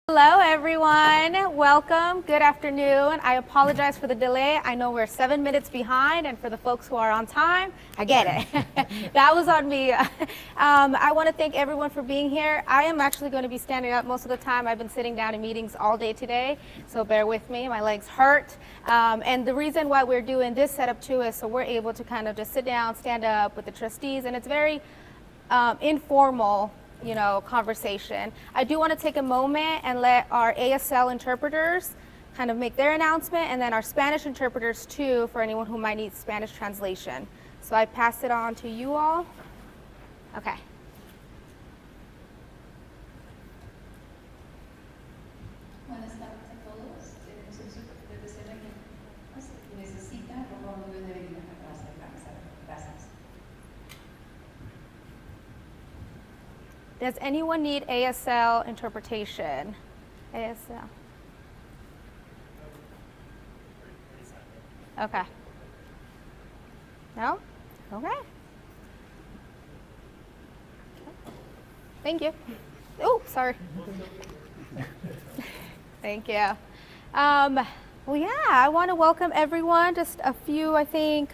Hello everyone, welcome, good afternoon. I apologize for the delay. I know we're 7 minutes behind, and for the folks who are on time, I get it. That was on me. I want to thank everyone for being here. I am actually going to be standing up most of the time. I've been sitting down in meetings all day today, so bear with me, my legs hurt. And the reason why we're doing this setup too is so we're able to kind of just sit down, stand up with the trustees, and it's very informal conversation. I do want to take a moment and let our ASL interpreters kind of make their announcement, and then our Spanish interpreters too, for anyone who might need Spanish translation. So I pass it on to you all. Okay. Buenas tardes a todos. Tenemos el súper de decirle que si necesitan, por favor, no deben de venir atrás de la mesa. Gracias. Does anyone need ASL interpretation? ASL. Okay. No? Okay. Thank you. Oh, sorry. Thank you. Well, yeah, I want to welcome everyone. Just a few, I think.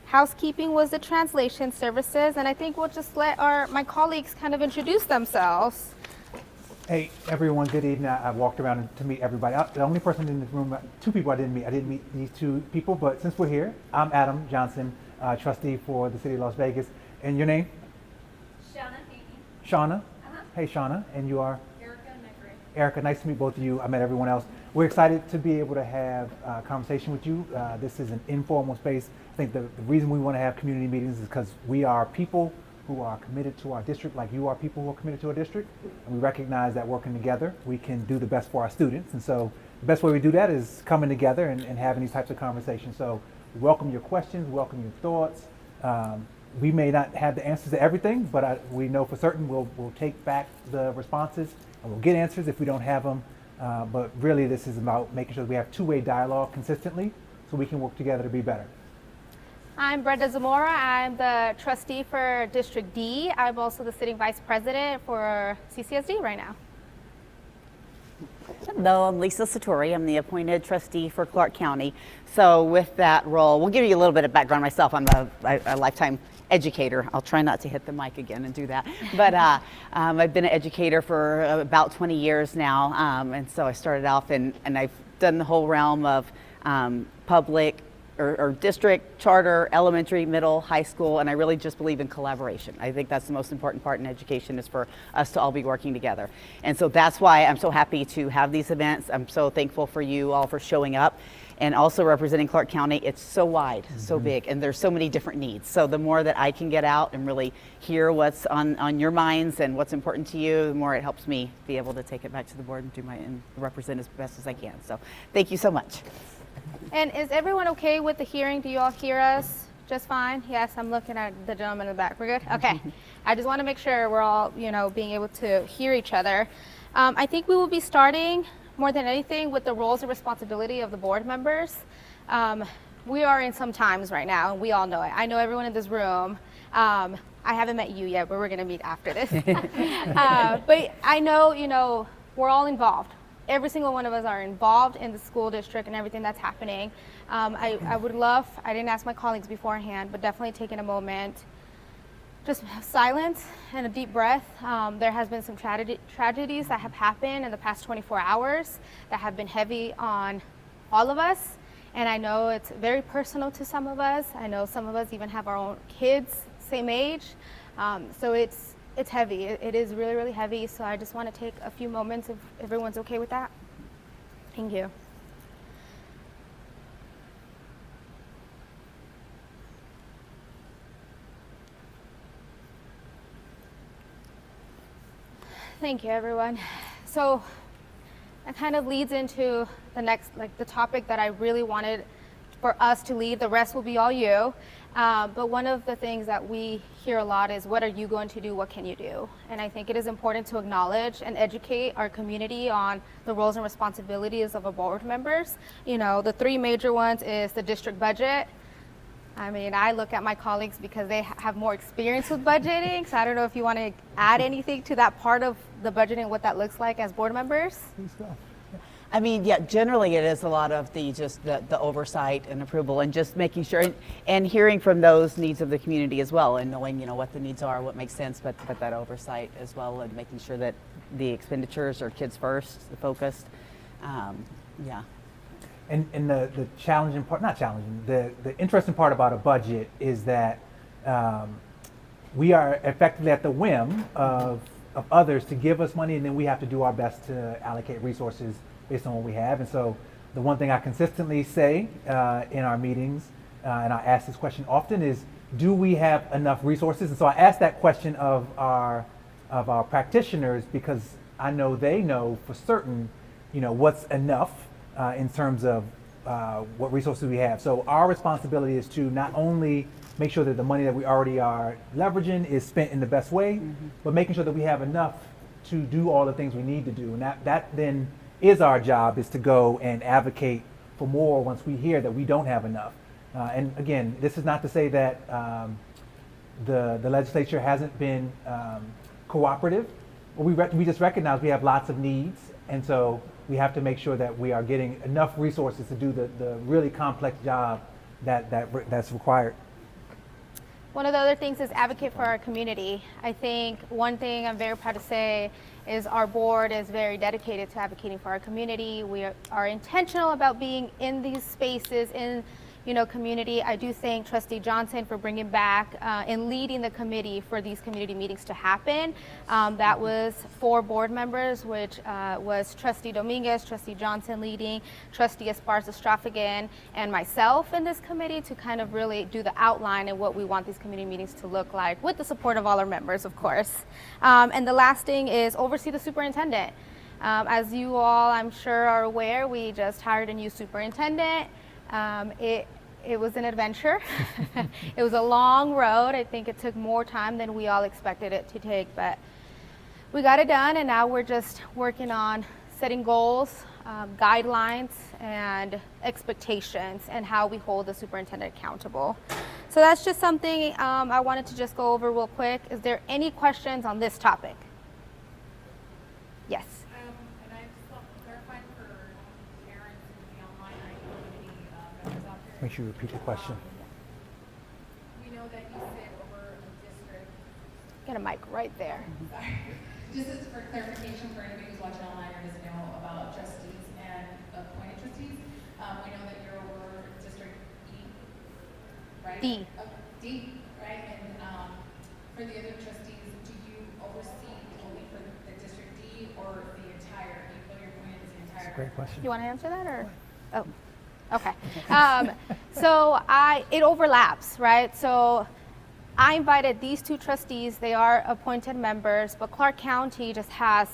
Housekeeping was the translation services, and I think we'll just let my colleagues kind of introduce themselves. Hey everyone, good evening. I walked around to meet everybody. The only person in this room, two people I didn't meet these two people, but since we're here, I'm Adam Johnson, trustee for the City of Las Vegas. And your name? Shauna. Shauna? Hey Shauna, and you are? Erica McRae. Erica, nice to meet both of you. I met everyone else. We're excited to be able to have a conversation with you. This is an informal space. I think the reason we want to have community meetings is because we are people who are committed to our district, like you are people who are committed to our district. And we recognize that working together, we can do the best for our students. And so the best way we do that is coming together and having these types of conversations. So we welcome your questions, welcome your thoughts. We may not have the answers to everything, but we know for certain we'll take back the responses and we'll get answers if we don't have them. But really this is about making sure that we have two-way dialogue consistently so we can work together to be better. I'm Brenda Zamora. I'm the trustee for District D. I'm also the sitting vice president for CCSD right now. Hello, I'm Lisa Satori. I'm the appointed trustee for Clark County. So with that role, we'll give you a little bit of background myself. I'm a lifetime educator. I'll try not to hit the mic again and do that. But I've been an educator for about 20 years now. And so I started off and I've done the whole realm of public or district, charter, elementary, middle, high school, and I really just believe in collaboration. I think that's the most important part in education, is for us to all be working together. And so that's why I'm so happy to have these events. I'm so thankful for you all for showing up, and also representing Clark County. It's so wide, so big, and there's so many different needs. So the more that I can get out and really hear what's on your minds and what's important to you, the more it helps me be able to take it back to the board and represent as best as I can. So thank you so much. And is everyone okay with the hearing? Do you all hear us just fine? Yes, I'm looking at the gentleman in the back. We're good? Okay. I just want to make sure we're all, being able to hear each other. I think we will be starting more than anything with the roles and responsibility of the board members. We are in some times right now, and we all know it. I know everyone in this room. I haven't met you yet, but we're going to meet after this. But I know, we're all involved. Every single one of us are involved in the school district and everything that's happening. I would love, I didn't ask my colleagues beforehand, but definitely taking a moment, just silence and a deep breath. There has been some tragedies that have happened in the past 24 hours that have been heavy on all of us. And I know it's very personal to some of us. I know some of us even have our own kids, same age. So it's heavy. It is really, really heavy. So I just want to take a few moments if everyone's okay with that. Thank you. Thank you, everyone. So that kind of leads into the next, the topic that I really wanted for us to lead. The rest will be all you. But one of the things that we hear a lot is, what are you going to do? What can you do? And I think it is important to acknowledge and educate our community on the roles and responsibilities of our board members. The three major ones is the district budget, I mean, I look at my colleagues because they have more experience with budgeting, so I don't know if you want to add anything to that part of the budgeting, what that looks like as board members? Please go. I mean, yeah, generally it is a lot of the oversight and approval and just making sure and hearing from those needs of the community as well and knowing, what the needs are, what makes sense, but that oversight as well and making sure that the expenditures are kids first, focused. Yeah. And the challenging part, not challenging, the interesting part about a budget is that we are effectively at the whim of others to give us money, and then we have to do our best to allocate resources based on what we have. And so the one thing I consistently say in our meetings, and I ask this question often, is do we have enough resources? And so I ask that question of our practitioners because I know they know for certain, what's enough in terms of what resources we have. So our responsibility is to not only make sure that the money that we already are leveraging is spent in the best way, but making sure that we have enough to do all the things we need to do. And that then is our job, is to go and advocate for more once we hear that we don't have enough. And again, this is not to say that the legislature hasn't been cooperative. We just recognize we have lots of needs, and so we have to make sure that we are getting enough resources to do the really complex job that's required. One of the other things is advocate for our community. I think one thing I'm very proud to say is our board is very dedicated to advocating for our community. We are intentional about being in these spaces, in community. I do thank Trustee Johnson for bringing back and leading the committee for these community meetings to happen. That was 4 board members, which was Trustee Dominguez, Trustee Johnson leading, Trustee Esparza-Strafigan, and myself in this committee to kind of really do the outline and what we want these community meetings to look like, with the support of all our members, of course. And the last thing is oversee the superintendent. As you all, I'm sure, are aware, we just hired a new superintendent. It was an adventure. It was a long road. I think it took more time than we all expected it to take, but we got it done, and now we're just working on setting goals, guidelines, and expectations, and how we hold the superintendent accountable. So that's just something I wanted to just go over real quick. Is there any questions on this topic? Yes. And I just want to clarify for parents and the online community members out there. Make sure you repeat the question. We know that you sit over a district. Get a mic right there. Sorry. Just as for clarification for anybody who's watching online or doesn't know about trustees and appointed trustees, we know that you're over District E, right? D. D, right? And for the other trustees, do you oversee only for the District D or the entire, even though you're appointed as the entire? That's a great question. You want to answer that, or? Oh, okay. So it overlaps, right? So I invited these 2 trustees. They are appointed members, but Clark County just has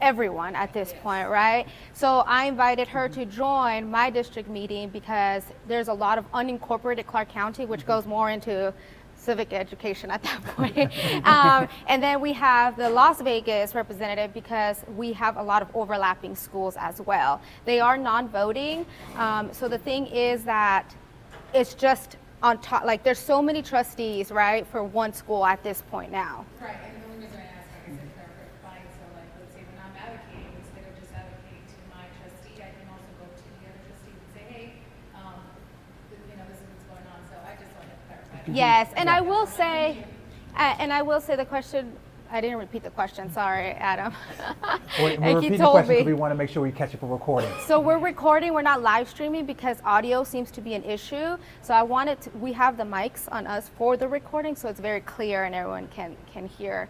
everyone at this point, right? So I invited her to join my district meeting because there's a lot of unincorporated Clark County, which goes more into civic education at that point. And then we have the Las Vegas representative because we have a lot of overlapping schools as well. They are non-voting. So the thing is that it's just on top, like there's so many trustees, right, for one school at this point now. Right, and the only reason I ask, like I said, clarifying, so like, let's say when I'm advocating, instead of just advocating to my trustee, I can also go to the other trustee and say, hey, this is what's going on, so I just wanted to clarify. Yes, and I will say the question, I didn't repeat the question, sorry, Adam. We're Like repeating you the told question me. because we want to make sure we catch it for recording. So we're recording, we're not live streaming because audio seems to be an issue. So we have the mics on us for the recording, so it's very clear and everyone can hear.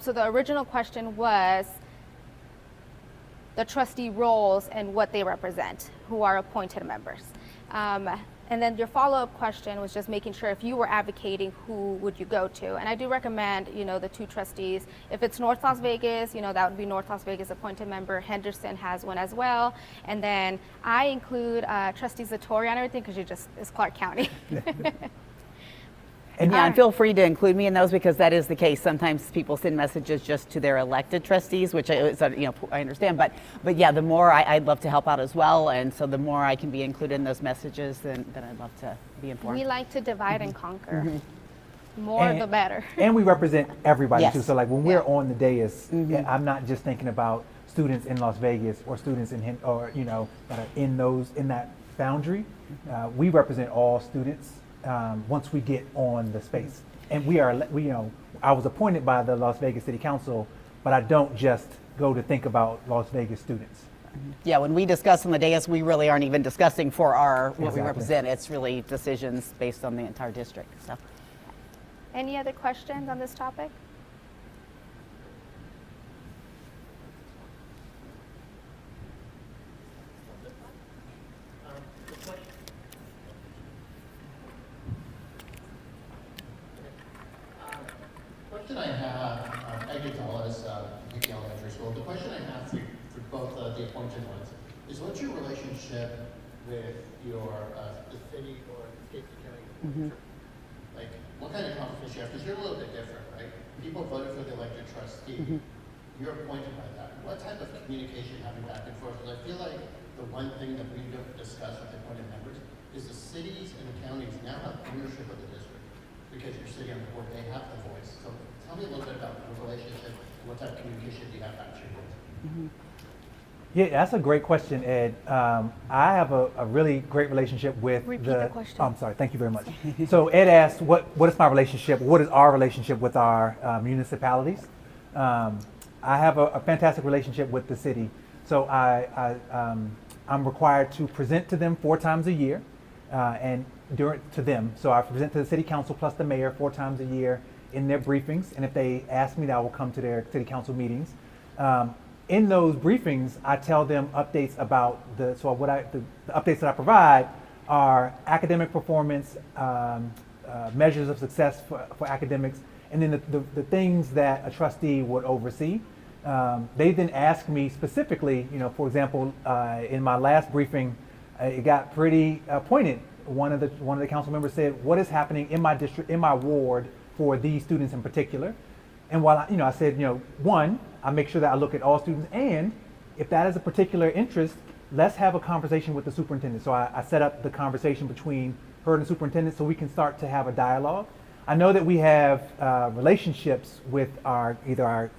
So the original question was the trustee roles and what they represent, who are appointed members. And then your follow-up question was just making sure if you were advocating, who would you go to? And I do recommend, the 2 trustees. If it's North Las Vegas, that would be North Las Vegas appointed member. Henderson has one as well. And then I include Trustee Zatori on everything because it's Clark County. And yeah, and feel free to include me in those because that is the case. Sometimes people send messages just to their elected trustees, which I understand. But yeah, the more I'd love to help out as well, and so the more I can be included in those messages, then I'd love to be informed. We like to divide and conquer. More the better. And we represent everybody Yes. too. So like when we're on the dais, I'm not just thinking about students in Las Vegas or students in that are in that boundary. We represent all students once we get on the space. And I was appointed by the Las Vegas City Council, but I don't just go to think about Las Vegas students. Yeah, when we discuss on the dais, we really aren't even discussing for what we Exactly. represent. It's really decisions based on the entire district. So. Any other questions on this topic? Question I have, I get to all this Hickey Elementary School. The question I have for both the appointed ones is what's your relationship with the city or state county? Like, what kind of conversation you have? Because you're a little bit different, right? People voted for the elected trustee. You're appointed by that. What type of communication have you back and forth? Because I feel like the one thing that we don't discuss with the appointed members is the cities and the counties now have ownership of the district because you're sitting on the board. They have the voice. So tell me a little bit about the relationship and what type of communication do you have back to your board? Yeah, that's a great question, Ed. I have a really great relationship with Repeat the question. I'm sorry, thank you very much. So Ed asked, what is my relationship? What is our relationship with our municipalities? I have a fantastic relationship with the city. So I'm required to present to them 4 times a year, So I present to the city council plus the mayor 4 times a year in their briefings, and if they ask me, I will come to their city council meetings. In those briefings, I tell them updates about the updates that I provide are academic performance, measures of success for academics, and then the things that a trustee would oversee. They then ask me specifically, for example, in my last briefing, it got pretty poignant. One of the council members said, "What is happening in my district, in my ward, for these students in particular?" And while I said, one, I make sure that I look at all students, and if that is a particular interest, let's have a conversation with the superintendent. So I set up the conversation between her and the superintendent so we can start to have a dialogue. I know that we have relationships with either our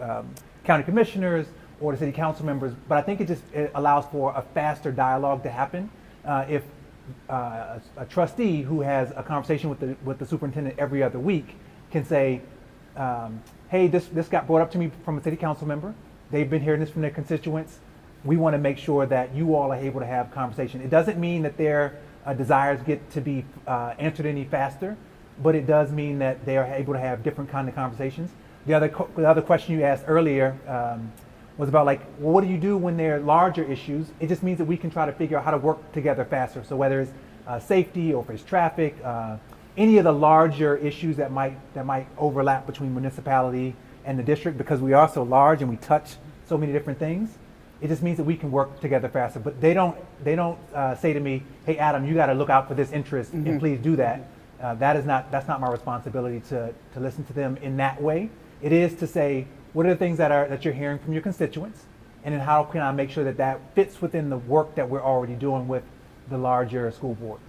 county commissioners or the city council members, but I think it allows for a faster dialogue to happen if a trustee who has a conversation with the superintendent every other week can say, hey, this got brought up to me from a city council member. They've been hearing this from their constituents. We want to make sure that you all are able to have conversation. It doesn't mean that their desires get to be answered any faster, but it does mean that they are able to have different kind of conversations. The other question you asked earlier was about what do you do when there are larger issues? It just means that we can try to figure out how to work together faster. So whether it's safety or if it's traffic, any of the larger issues that might overlap between municipality and the district, because we are so large and we touch so many different things, it just means that we can work together faster. But they don't say to me, hey Adam, you got to look out for this interest and please do that. That's not my responsibility to listen to them in that way. It is to say, what are the things that you're hearing from your constituents, and then how can I make sure that fits within the work that we're already doing with the larger school board.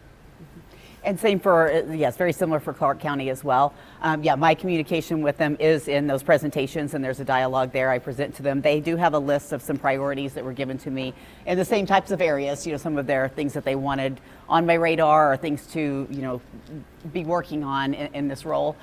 And same for, yes, very similar for Clark County as well. My communication with them is in those presentations, and there's a dialogue there I present to them. They do have a list of some priorities that were given to me in the same types of areas, some of their things that they wanted on my radar or things to, be working on in this role.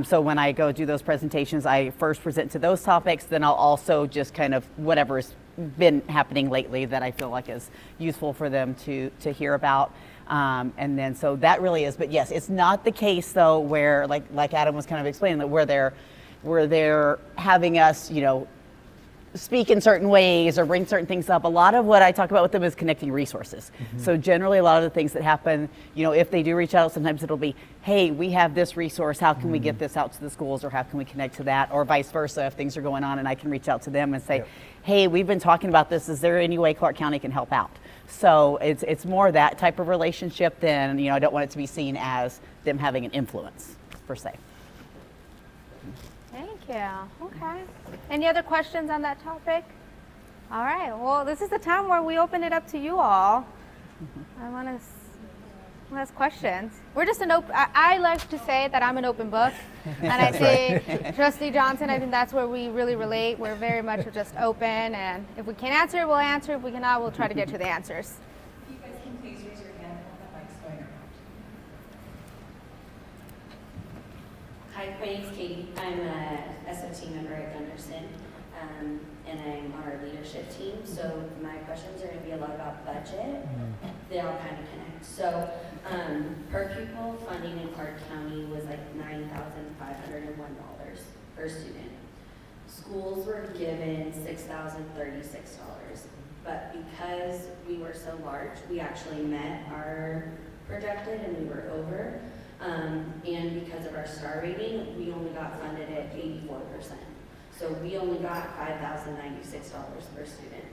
So when I go do those presentations, I first present to those topics, then I'll also just kind of whatever's been happening lately that I feel like is useful for them to hear about. And then so that really is, but yes, it's not the case though where like Adam was kind of explaining that where they're having us, speak in certain ways or bring certain things up. A lot of what I talk about with them is connecting resources. So generally a lot of the things that happen, if they do reach out, sometimes it'll be, hey, we have this resource, how can we get this out to the schools, or how can we connect to that, or vice versa if things are going on and I can reach out to them and say, hey, we've been talking about this, is there any way Clark County can help out? So it's more that type of relationship than, I don't want it to be seen as them having an influence. per se. Thank you. Okay. Any other questions on that topic? All right. Well, this is the time where we open it up to you all. I want to ask questions. We're just an open. I like to say that I'm an open book, and I say, Trustee Johnson, I think that's where we really relate. We're very much just open, and if we can answer, we'll answer. If we cannot, we'll try to get to the answers. You guys can please raise your hand when the mic's going around. Hi, my name's Katie. I'm a SOT member at Gunderson, and I'm on our leadership team. So my questions are going to be a lot about budget. They all kind of connect. So per pupil funding in Clark County was like $9,501 per student. Schools were given $6,036. But because we were so large, we actually met our projected and we were over. And because of our star rating, we only got funded at 84%. So we only got $5,096 per student.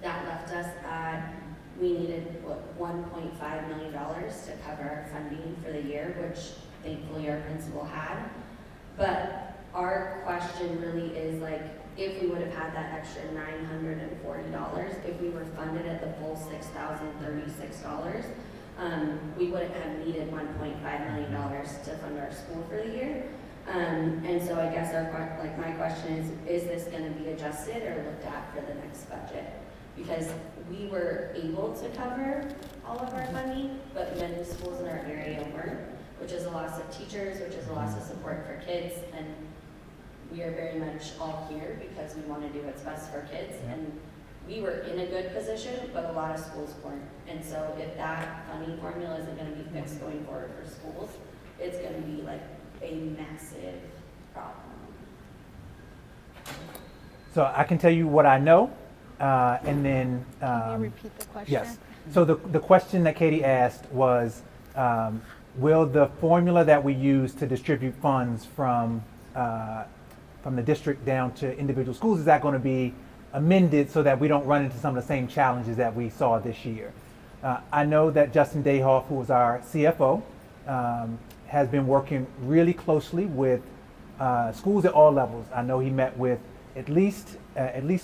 That left us at, we needed $1.5 million to cover our funding for the year, which thankfully our principal had. But our question really is like, if we would have had that extra $940, if we were funded at the full $6,036, we wouldn't have needed $1.5 million to fund our school for the year. And so I guess my question is this going to be adjusted or looked at for the next budget? Because we were able to cover all of our funding, but many schools in our area weren't, which is a loss of teachers, which is a loss of support for kids, and we are very much all here because we want to do what's best for kids. And we were in a good position, but a lot of schools weren't. And so if that funding formula isn't going to be fixed going forward for schools, it's going to be like a massive problem. So I can tell you what I know, and then. Can you repeat the question? Yes. So the question that Katie asked was, will the formula that we use to distribute funds from the district down to individual schools, is that going to be amended so that we don't run into some of the same challenges that we saw this year? I know that Justin Dayhoff, who was our CFO, has been working really closely with schools at all levels. I know he met with at least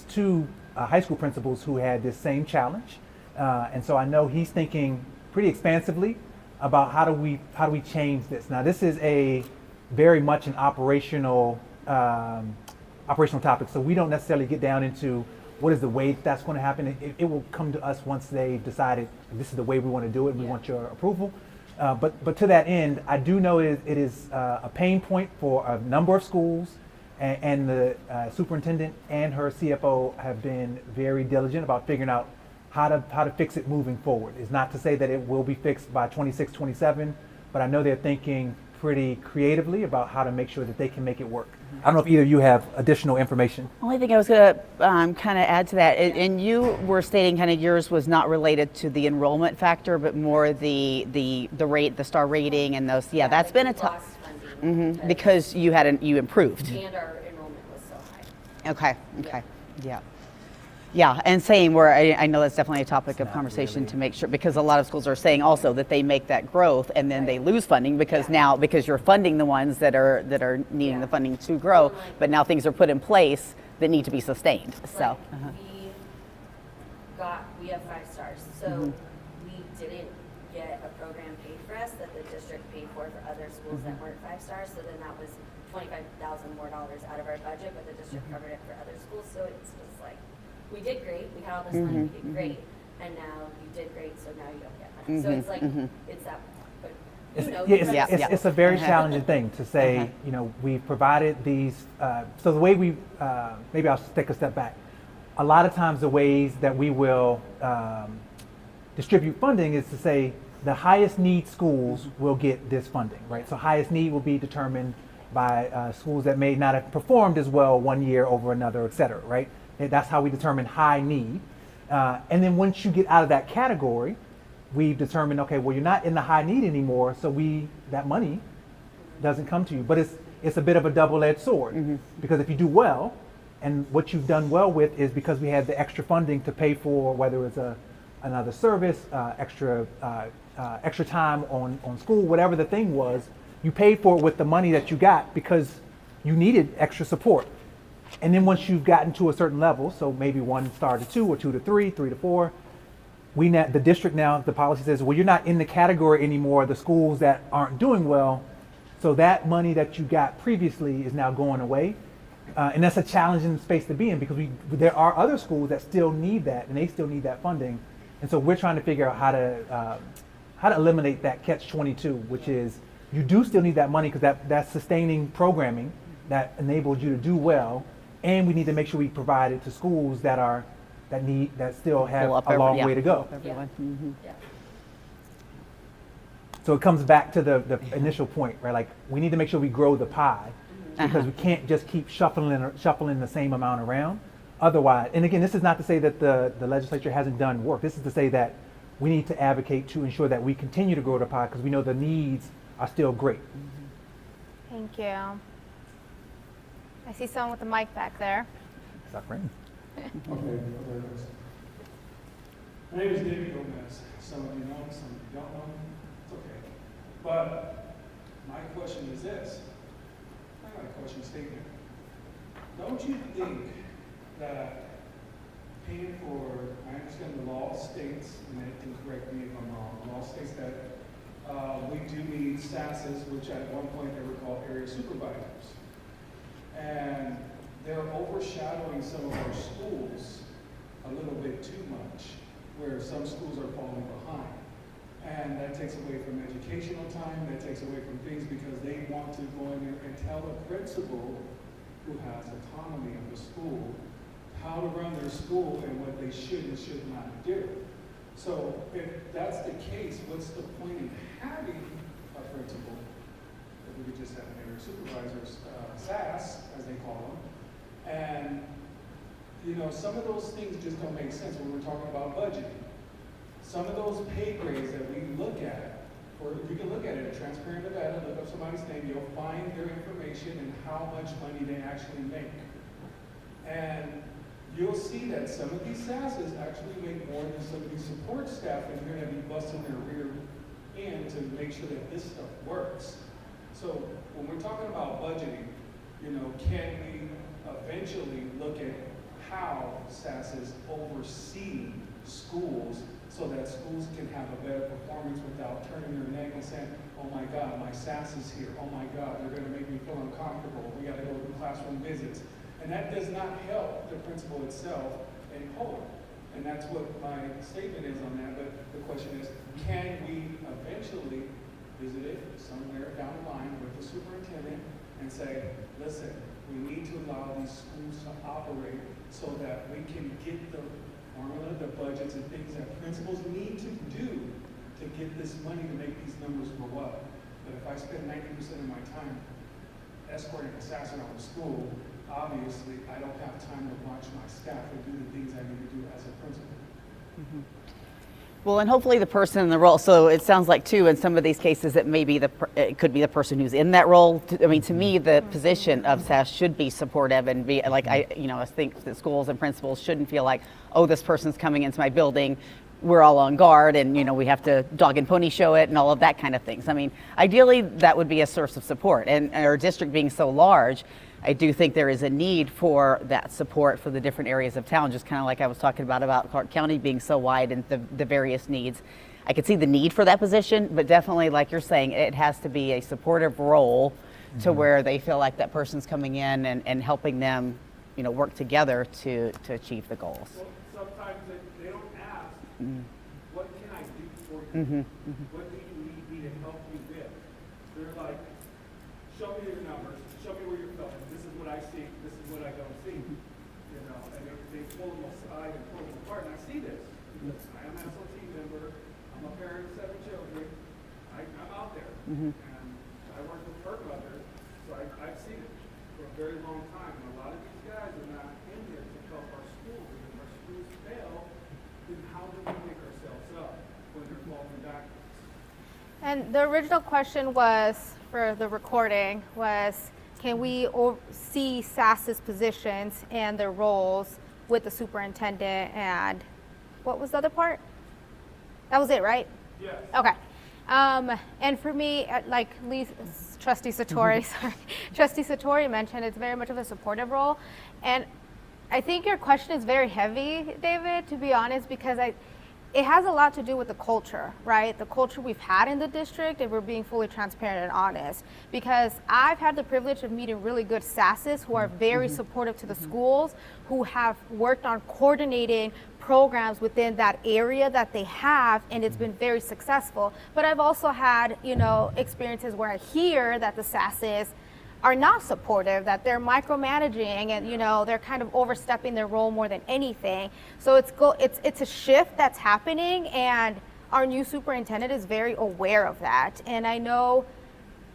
two high school principals who had this same challenge, and so I know he's thinking pretty expansively about how do we change this. Now, this is a very much an operational topic, so we don't necessarily get down into what is the way that's going to happen. It will come to us once they've decided this is the way we want to do it. We want your approval. But to that end, I do know it is a pain point for a number of schools, and the superintendent and her CFO have been very diligent about figuring out how to fix it moving forward. It's not to say that it will be fixed by 26, 27, but I know they're thinking pretty creatively about how to make sure that they can make it work. I don't know if either of you have additional information. Only thing I was going to kind of add to that, and you were stating kind of yours was not related to the enrollment factor, but more the rate, the star rating, and those. Yeah, that's been a tough. Because you improved. And our enrollment was so high. Okay. Yeah, and same where I know that's definitely a topic of conversation to make sure, because a lot of schools are saying also that they make that growth and then they lose funding because now you're funding the ones that are needing the funding to grow, but now things are put in place that need to be sustained. So We have 5 stars, so we didn't get a program paid for us that the district paid for other schools that weren't 5 stars. So then that was $25,000 more out of our budget, but the district covered it for other schools. So it's just like, we did great, we had all this money, we did great, and now you did great, so now you don't get money. So it's like, it's that, but It's a very challenging thing to say, we provided these, so the way we, maybe I'll take a step back. A lot of times the ways that we will distribute funding is to say the highest need schools will get this funding, right? So highest need will be determined by schools that may not have performed as well one year over another, et cetera, right? And that's how we determine high need. And then once you get out of that category, we've determined, okay, well, you're not in the high need anymore, so that money doesn't come to you. But it's a bit of a double-edged sword, because if you do well, and what you've done well with is because we had the extra funding to pay for whether it's another service, extra time on school, whatever the thing was, you paid for it with the money that you got because you needed extra support. And then once you've gotten to a certain level, so maybe 1 star to 2 or 2 to 3, 3 to 4, the district now, the policy says, well, you're not in the category anymore of the schools that aren't doing well. So that money that you got previously is now going away. And that's a challenging space to be in because there are other schools that still need that and they still need that funding. And so we're trying to figure out how to eliminate that catch-22, which is you do still need that money because that's sustaining programming that enables you to do well. And we need to make sure we provide it to schools that still have a long way to go. Everyone. Yeah. So it comes back to the initial point, right? Like we need to make sure we grow the pie because we can't just keep shuffling the same amount around. Otherwise, and again, this is not to say that the legislature hasn't done work. This is to say that we need to advocate to ensure that we continue to grow the pie because we know the needs are still great. Thank you. I see someone with the mic back there. Stop raining. Okay, my name is David Gomez. Some of you know, some of you don't know. It's okay. But my question is this. Not a question, statement. Don't you think that paying for, I understand the law states, and they can correct me if I'm wrong, the law states that we do need SASs, which at one point they were called area supervisors. And they're overshadowing some of our schools a little bit too much, where some schools are falling behind. And that takes away from educational time, that takes away from things because they want to go in there and tell the principal who has autonomy of the school how to run their school and what they should and should not do. So if that's the case, what's the point in having a principal? If we could just have an area supervisors, SAS, as they call them. And, you know, some of those things just don't make sense when we're talking about budgeting. Some of those pay grades that we look at, or you can look at it, Transparent Nevada, look up somebody's name, you'll find their information and how much money they actually make. And you'll see that some of these SASs actually make more than some of these support staff, and you're going to be busting their rear end to make sure that this stuff works. So when we're talking about budgeting, you know, can we eventually look at how SASs oversee schools so that schools can have a better performance without turning their neck and saying, oh my God, my SAS is here. Oh my God, they're going to make me feel uncomfortable. We got to go to classroom visits. And that does not help the principal itself in whole. And that's what my statement is on that. But the question is, can we eventually visit it somewhere down the line with the superintendent and say, listen, we need to allow these schools to operate so that we can get the formula, the budgets, and things that principals need to do to get this money to make these numbers go up. But if I spend 90% of my time escorting a SAS around the school, obviously I don't have time to watch my staff and do the things I need to do as a principal. Mm-hmm. Well, and hopefully the person in the role, so it sounds like too, in some of these cases, it could be the person who's in that role. I mean, to me, the position of SAS should be supportive and be like, I think that schools and principals shouldn't feel like, oh, this person's coming into my building, we're all on guard and, we have to dog and pony show it and all of that kind of things. I mean, ideally that would be a source of support, and our district being so large, I do think there is a need for that support for the different areas of town, just kind of like I was talking about Clark County being so wide and the various needs. I could see the need for that position, but definitely, like you're saying, it has to be a supportive role to where they feel like that person's coming in and helping them, work together to achieve the goals. Well, sometimes they don't ask, what can I do for you? What do you need me to help you with? They're like, show me your numbers, show me where you're going. This is what I see, this is what I don't see. And they pull them aside and pull them apart. And I see this because I am an SLT member, I'm a parent of 7 children, I'm out there. And I work with PERC mothers, so I've seen it for a very long time. And a lot of these guys are not in here to help our schools. And if our schools fail, then how do we pick ourselves up when they're falling backwards? And the original question was, for the recording, was can we see SAS's positions and their roles with the superintendent, and what was the other part? That was it, right? Yes. Okay. And for me, like Trustee Satori, sorry, Trustee Satori mentioned, it's very much of a supportive role. And I think your question is very heavy, David, to be honest, because it has a lot to do with the culture, right? The culture we've had in the district, if we're being fully transparent and honest. Because I've had the privilege of meeting really good SASs who are very supportive to the schools, who have worked on coordinating programs within that area that they have, and it's been very successful. But I've also had, experiences where I hear that the SASs are not supportive, that they're micromanaging and they're kind of overstepping their role more than anything. So it's a shift that's happening, and our new superintendent is very aware of that. And I know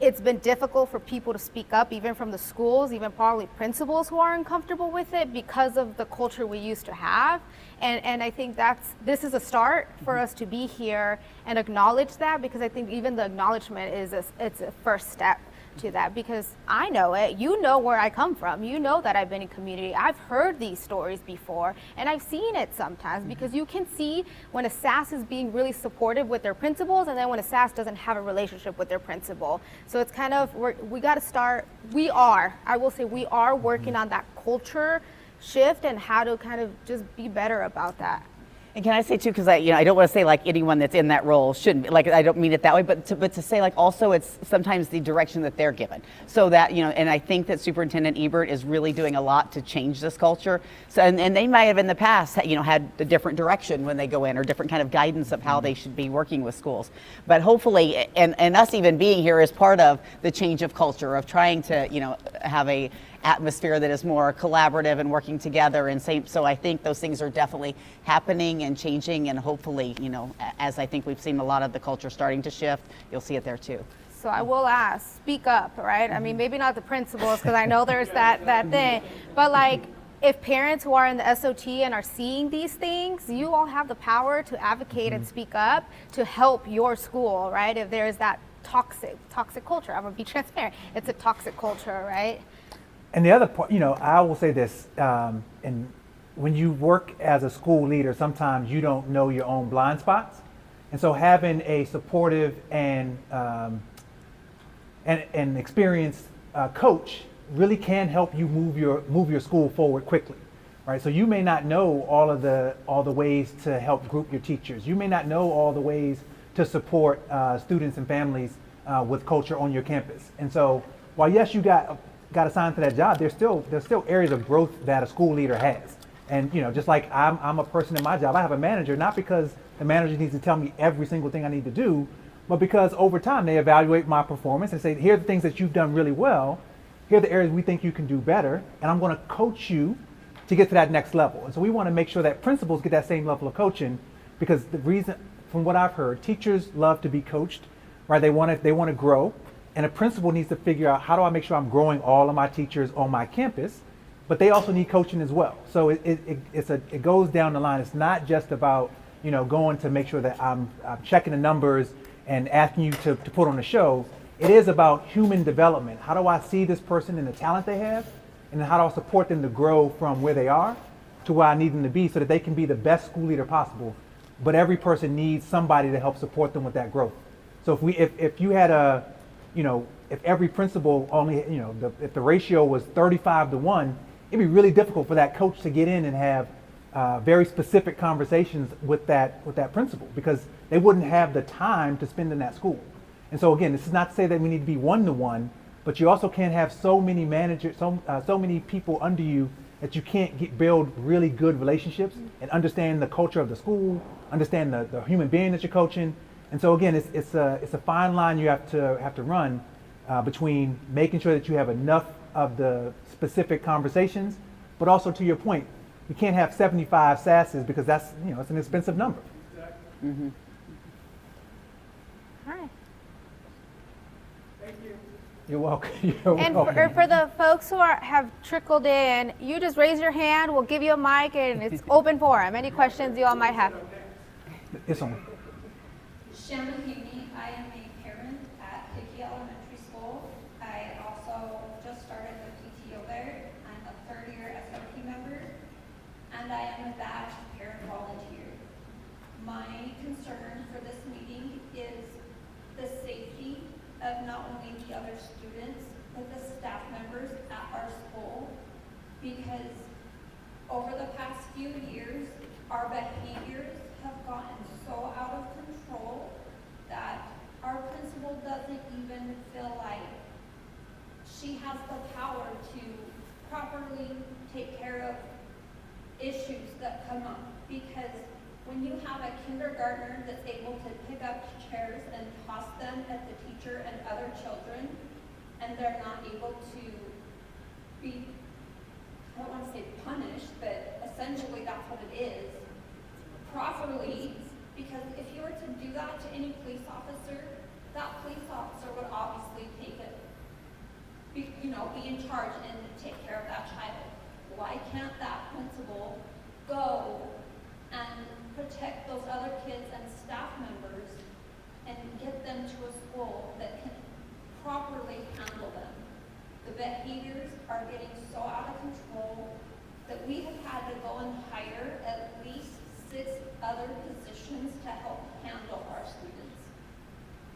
it's been difficult for people to speak up, even from the schools, even probably principals who are uncomfortable with it because of the culture we used to have. And I think this is a start for us to be here and acknowledge that, because I think even the acknowledgement it's a first step to that, because I know it, where I come from, that I've been in community, I've heard these stories before, and I've seen it sometimes, because you can see when a SAS is being really supportive with their principals, and then when a SAS doesn't have a relationship with their principal. So it's kind of, we got to start, we are working on that culture shift and how to kind of just be better about that. And can I say too, because I don't want to say like anyone that's in that role shouldn't be, like, I don't mean it that way, but to say like also it's sometimes the direction that they're given. So that, and I think that Superintendent Ebert is really doing a lot to change this culture. So, and they might have in the past, had a different direction when they go in, or different kind of guidance of how they should be working with schools. But hopefully, and us even being here is part of the change of culture, of trying to, have a atmosphere that is more collaborative and working together, and so I think those things are definitely happening and changing, and hopefully, as I think we've seen a lot of the culture starting to shift, you'll see it there too. So I will ask, speak up, right? I mean, maybe not the principals, because I know there's that thing, but like, if parents who are in the SOT and are seeing these things, you all have the power to advocate and speak up to help your school, right? If there is that toxic culture, I'm gonna be transparent, it's a toxic culture, right? And the other part, I will say this, and when you work as a school leader, sometimes you don't know your own blind spots. And so having a supportive and experienced coach really can help you move your school forward quickly, right? So you may not know all the ways to help group your teachers. You may not know all the ways to support students and families with culture on your campus. And so while yes, you got assigned to that job, there's still areas of growth that a school leader has. And just like I'm a person in my job, I have a manager, not because the manager needs to tell me every single thing I need to do, but because over time they evaluate my performance and say, here are the things that you've done really well, here are the areas we think you can do better, and I'm going to coach you to get to that next level. And so we want to make sure that principals get that same level of coaching, because the reason, from what I've heard, teachers love to be coached, right? They want to grow. And a principal needs to figure out, how do I make sure I'm growing all of my teachers on my campus, but they also need coaching as well. So it goes down the line. It's not just about going to make sure that I'm checking the numbers and asking you to put on a show. It is about human development. How do I see this person and the talent they have, and then how do I support them to grow from where they are to where I need them to be, so that they can be the best school leader possible. But every person needs somebody to help support them with that growth. So if you had if every principal only, if the ratio was 35-1, it'd be really difficult for that coach to get in and have very specific conversations with that principal, because they wouldn't have the time to spend in that school. And so again, this is not to say that we need to be 1-to-1, but you also can't have so many managers, so many people under you that you can't build really good relationships and understand the culture of the school, understand the human being that you're coaching. And so again, it's a fine line you have to run between making sure that you have enough of the specific conversations, but also, to your point, you can't have 75 SASs, because that's it's an expensive number. Mm-hmm. All right. Thank you. You're welcome. You're And welcome. for the folks who have trickled in, you just raise your hand, we'll give you a mic, and it's open forum. Any questions you all might have? It's on. Shannon Higney, I am a parent at Hickey Elementary School. I also just started the PTO there. I'm a third-year SOP member, and I am a badged parent volunteer. My concern for this meeting is the safety of not only the other students, but the staff members at our school, because over the past few years, our behaviors have gotten so out of control that our principal doesn't even feel like she has the power to properly take care of issues that come up. Because when you have a kindergartner that's able to pick up chairs and toss them at the teacher and other children, and they're not able to be, I don't want to say punished, but essentially that's what it is, properly, because if you were to do that to any police officer, that police officer would obviously take it, be in charge and take care of that child. Why can't that principal go and protect those other kids and staff members and get them to a school that can properly handle them? The behaviors are getting so out of control that we have had to go and hire at least 6 other positions to help handle our students.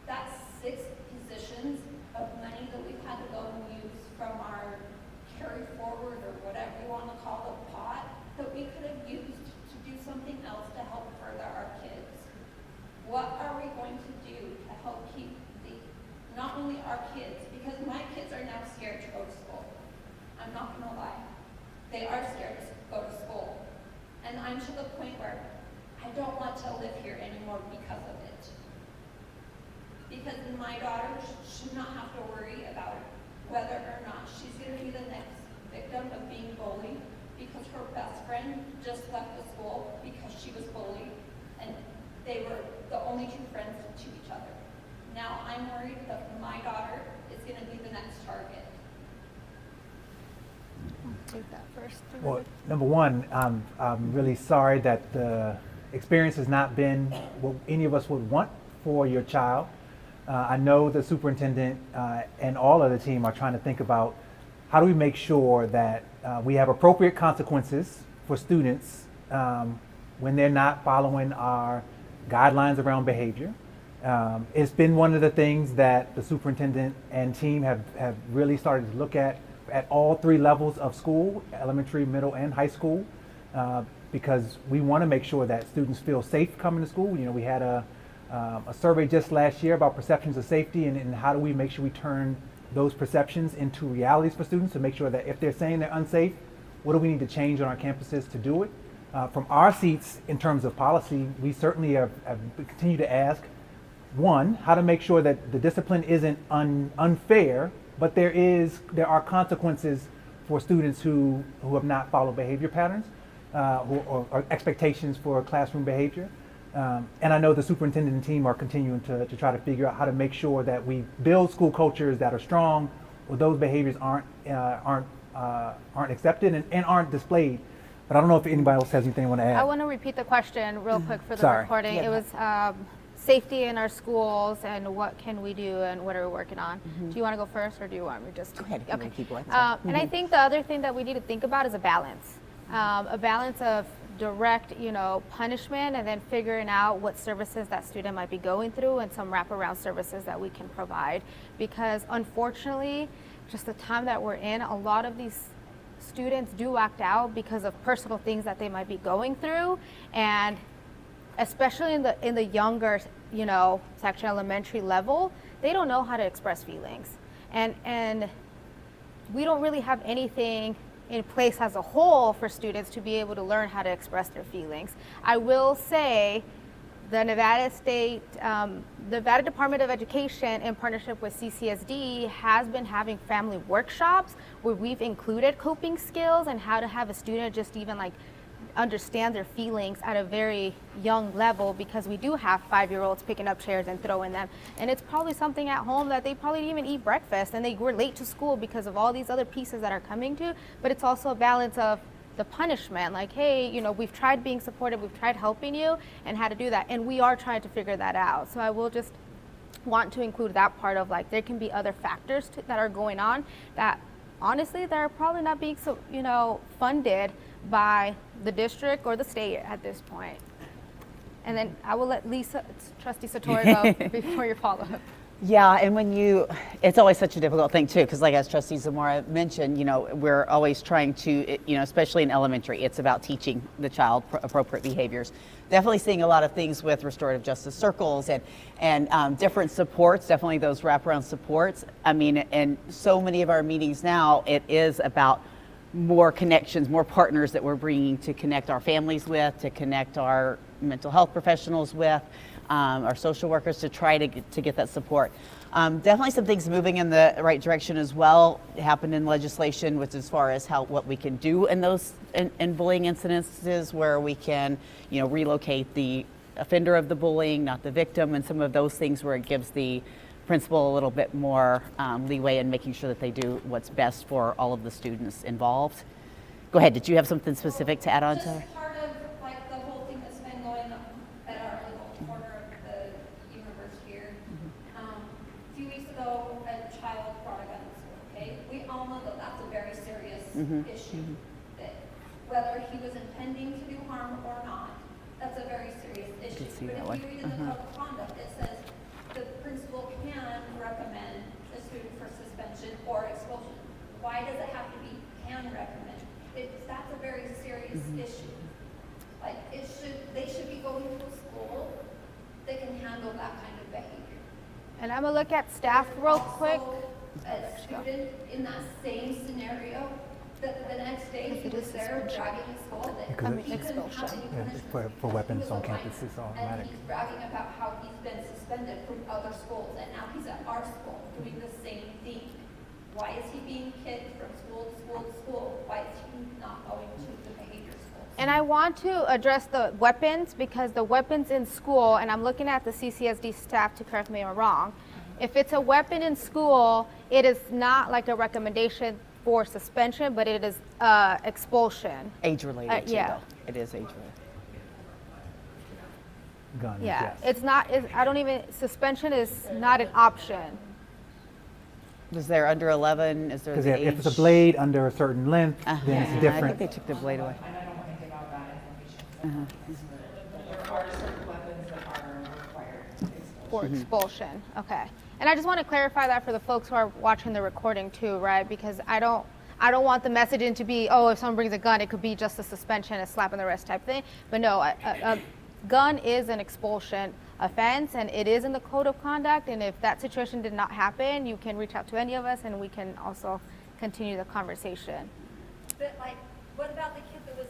That's 6 positions of money that we've had to go and use from our carry forward or whatever you want to call the pot that we could have used to do something else to help further our kids. What are we going to do to help keep not only our kids, because my kids are now scared to go to school. I'm not going to lie. They are scared to go to school. And I'm to the point where I don't want to live here anymore because of it. Because my daughter should not have to worry about whether or not she's going to be the next victim of being bullied because her best friend just left the school because she was bullied and they were the only 2 friends to each other. Now I'm worried that my daughter is going to be the next target. Take that first. Well, number one, I'm really sorry that the experience has not been what any of us would want for your child. I know the superintendent and all of the team are trying to think about how do we make sure that we have appropriate consequences for students when they're not following our guidelines around behavior. It's been one of the things that the superintendent and team have really started to look at all 3 levels of school, elementary, middle, and high school, because we want to make sure that students feel safe coming to school. We had a survey just last year about perceptions of safety and how do we make sure we turn those perceptions into realities for students to make sure that if they're saying they're unsafe, what do we need to change on our campuses to do it? From our seats in terms of policy, we certainly have continued to ask, one, how to make sure that the discipline isn't unfair, but there are consequences for students who have not followed behavior patterns or expectations for classroom behavior. And I know the superintendent and team are continuing to try to figure out how to make sure that we build school cultures that are strong, where those behaviors aren't accepted and aren't displayed. But I don't know if anybody else has anything they want to add. I want to repeat the question real quick for the Sorry. recording. Yeah. It was safety in our schools and what can we do and what are we working on. Do you want to go first or do you want me just Go ahead. if you Okay. wanna keep going. And I think the other thing that we need to think about is a balance of direct, punishment and then figuring out what services that student might be going through and some wraparound services that we can provide. Because unfortunately, just the time that we're in, a lot of these students do act out because of personal things that they might be going through, and especially in the younger, section elementary level, they don't know how to express feelings, and we don't really have anything in place as a whole for students to be able to learn how to express their feelings. I will say the Nevada Department of Education in partnership with CCSD has been having family workshops where we've included coping skills and how to have a student just even understand their feelings at a very young level, because we do have 5-year-olds picking up chairs and throwing them, and it's probably something at home that they probably didn't even eat breakfast and they were late to school because of all these other pieces that are coming to. But it's also a balance of the punishment, hey, we've tried being supportive, we've tried helping you and how to do that, and we are trying to figure that out. So I will just want to include that part of there can be other factors that are going on that honestly they're probably not being funded by the district or the state at this point. And then I will let Trustee Satori go before your follow-up. Yeah, and it's always such a difficult thing too, because like as Trustee Zamora mentioned, we're always trying to, especially in elementary, it's about teaching the child appropriate behaviors. Definitely seeing a lot of things with restorative justice circles and different supports, definitely those wraparound supports. I mean, and so many of our meetings now, it is about more connections, more partners that we're bringing to connect our families with, to connect our mental health professionals with, our social workers to try to get that support. Definitely some things moving in the right direction as well happened in legislation, which as far as what we can do in those in bullying incidences where we can, relocate the offender of the bullying, not the victim, and some of those things where it gives the principal a little bit more leeway in making sure that they do what's best for all of the students involved. Go ahead. Did you have something specific to add on to? Just part of like the whole thing that's been going on at our little corner of the universe here. A few weeks ago, a child brought a gun to school, okay? We all know that that's a very serious issue. That whether he was intending to do harm or not, that's a very serious issue. see But that if one. you read in the code of conduct, it says the principal can recommend a student for suspension or expulsion. Why does it have to be can recommend? That's a very serious issue. Like they should be going to a school that can handle that kind of behavior. And I'm gonna look at staff real quick. Also, a student in that same scenario, the next day he was there bragging in school that Because he couldn't have expulsion. any Yeah, punishment. for He weapons was on a campus, minor, it's automatic. And he's bragging about how he's been suspended from other schools, and now he's at our school doing the same thing. Why is he being kicked from school to school to school? Why is he not going to the behavior schools? And I want to address the weapons because the weapons in school, and I'm looking at the CCSD staff to correct me if I'm wrong. If it's a weapon in school, it is not like a recommendation for suspension, but it is expulsion. Age related too, yeah. though. It is age related. Guns, Yeah, yes. it's not. I don't even. Suspension is not an option. Is there under 11? Is there Because the age? if it's a blade under a certain length, then Yeah, it's I different. think they took the blade away. And I don't want to give out that information. There are certain weapons that are required. For expulsion. Okay. And I just want to clarify that for the folks who are watching the recording too, right? Because I don't want the messaging to be, oh, if someone brings a gun, it could be just a suspension, a slap on the wrist type thing. But no, a gun is an expulsion offense, and it is in the code of conduct. And if that situation did not happen, you can reach out to any of us, and we can also continue the conversation. But like, what about the kid that was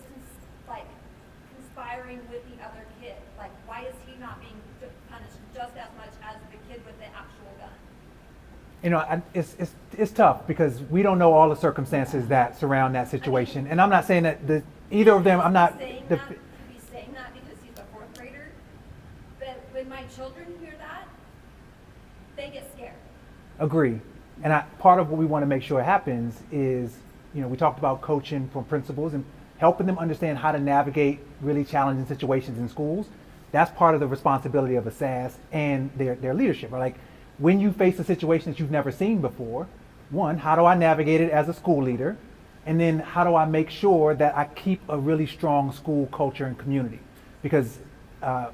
conspiring with the other kid? Like, why is he not being punished just as much as the kid with the actual gun? It's tough because we don't know all the circumstances that surround that situation. And I'm not saying that either of them, I'm not. Saying that, to be saying that because he's a fourth grader, but when my children hear that, they get scared. Agree. And part of what we want to make sure happens is, we talked about coaching from principals and helping them understand how to navigate really challenging situations in schools. That's part of the responsibility of a SAS and their leadership. Right? Like when you face a situation that you've never seen before, one, how do I navigate it as a school leader? And then how do I make sure that I keep a really strong school culture and community? Because I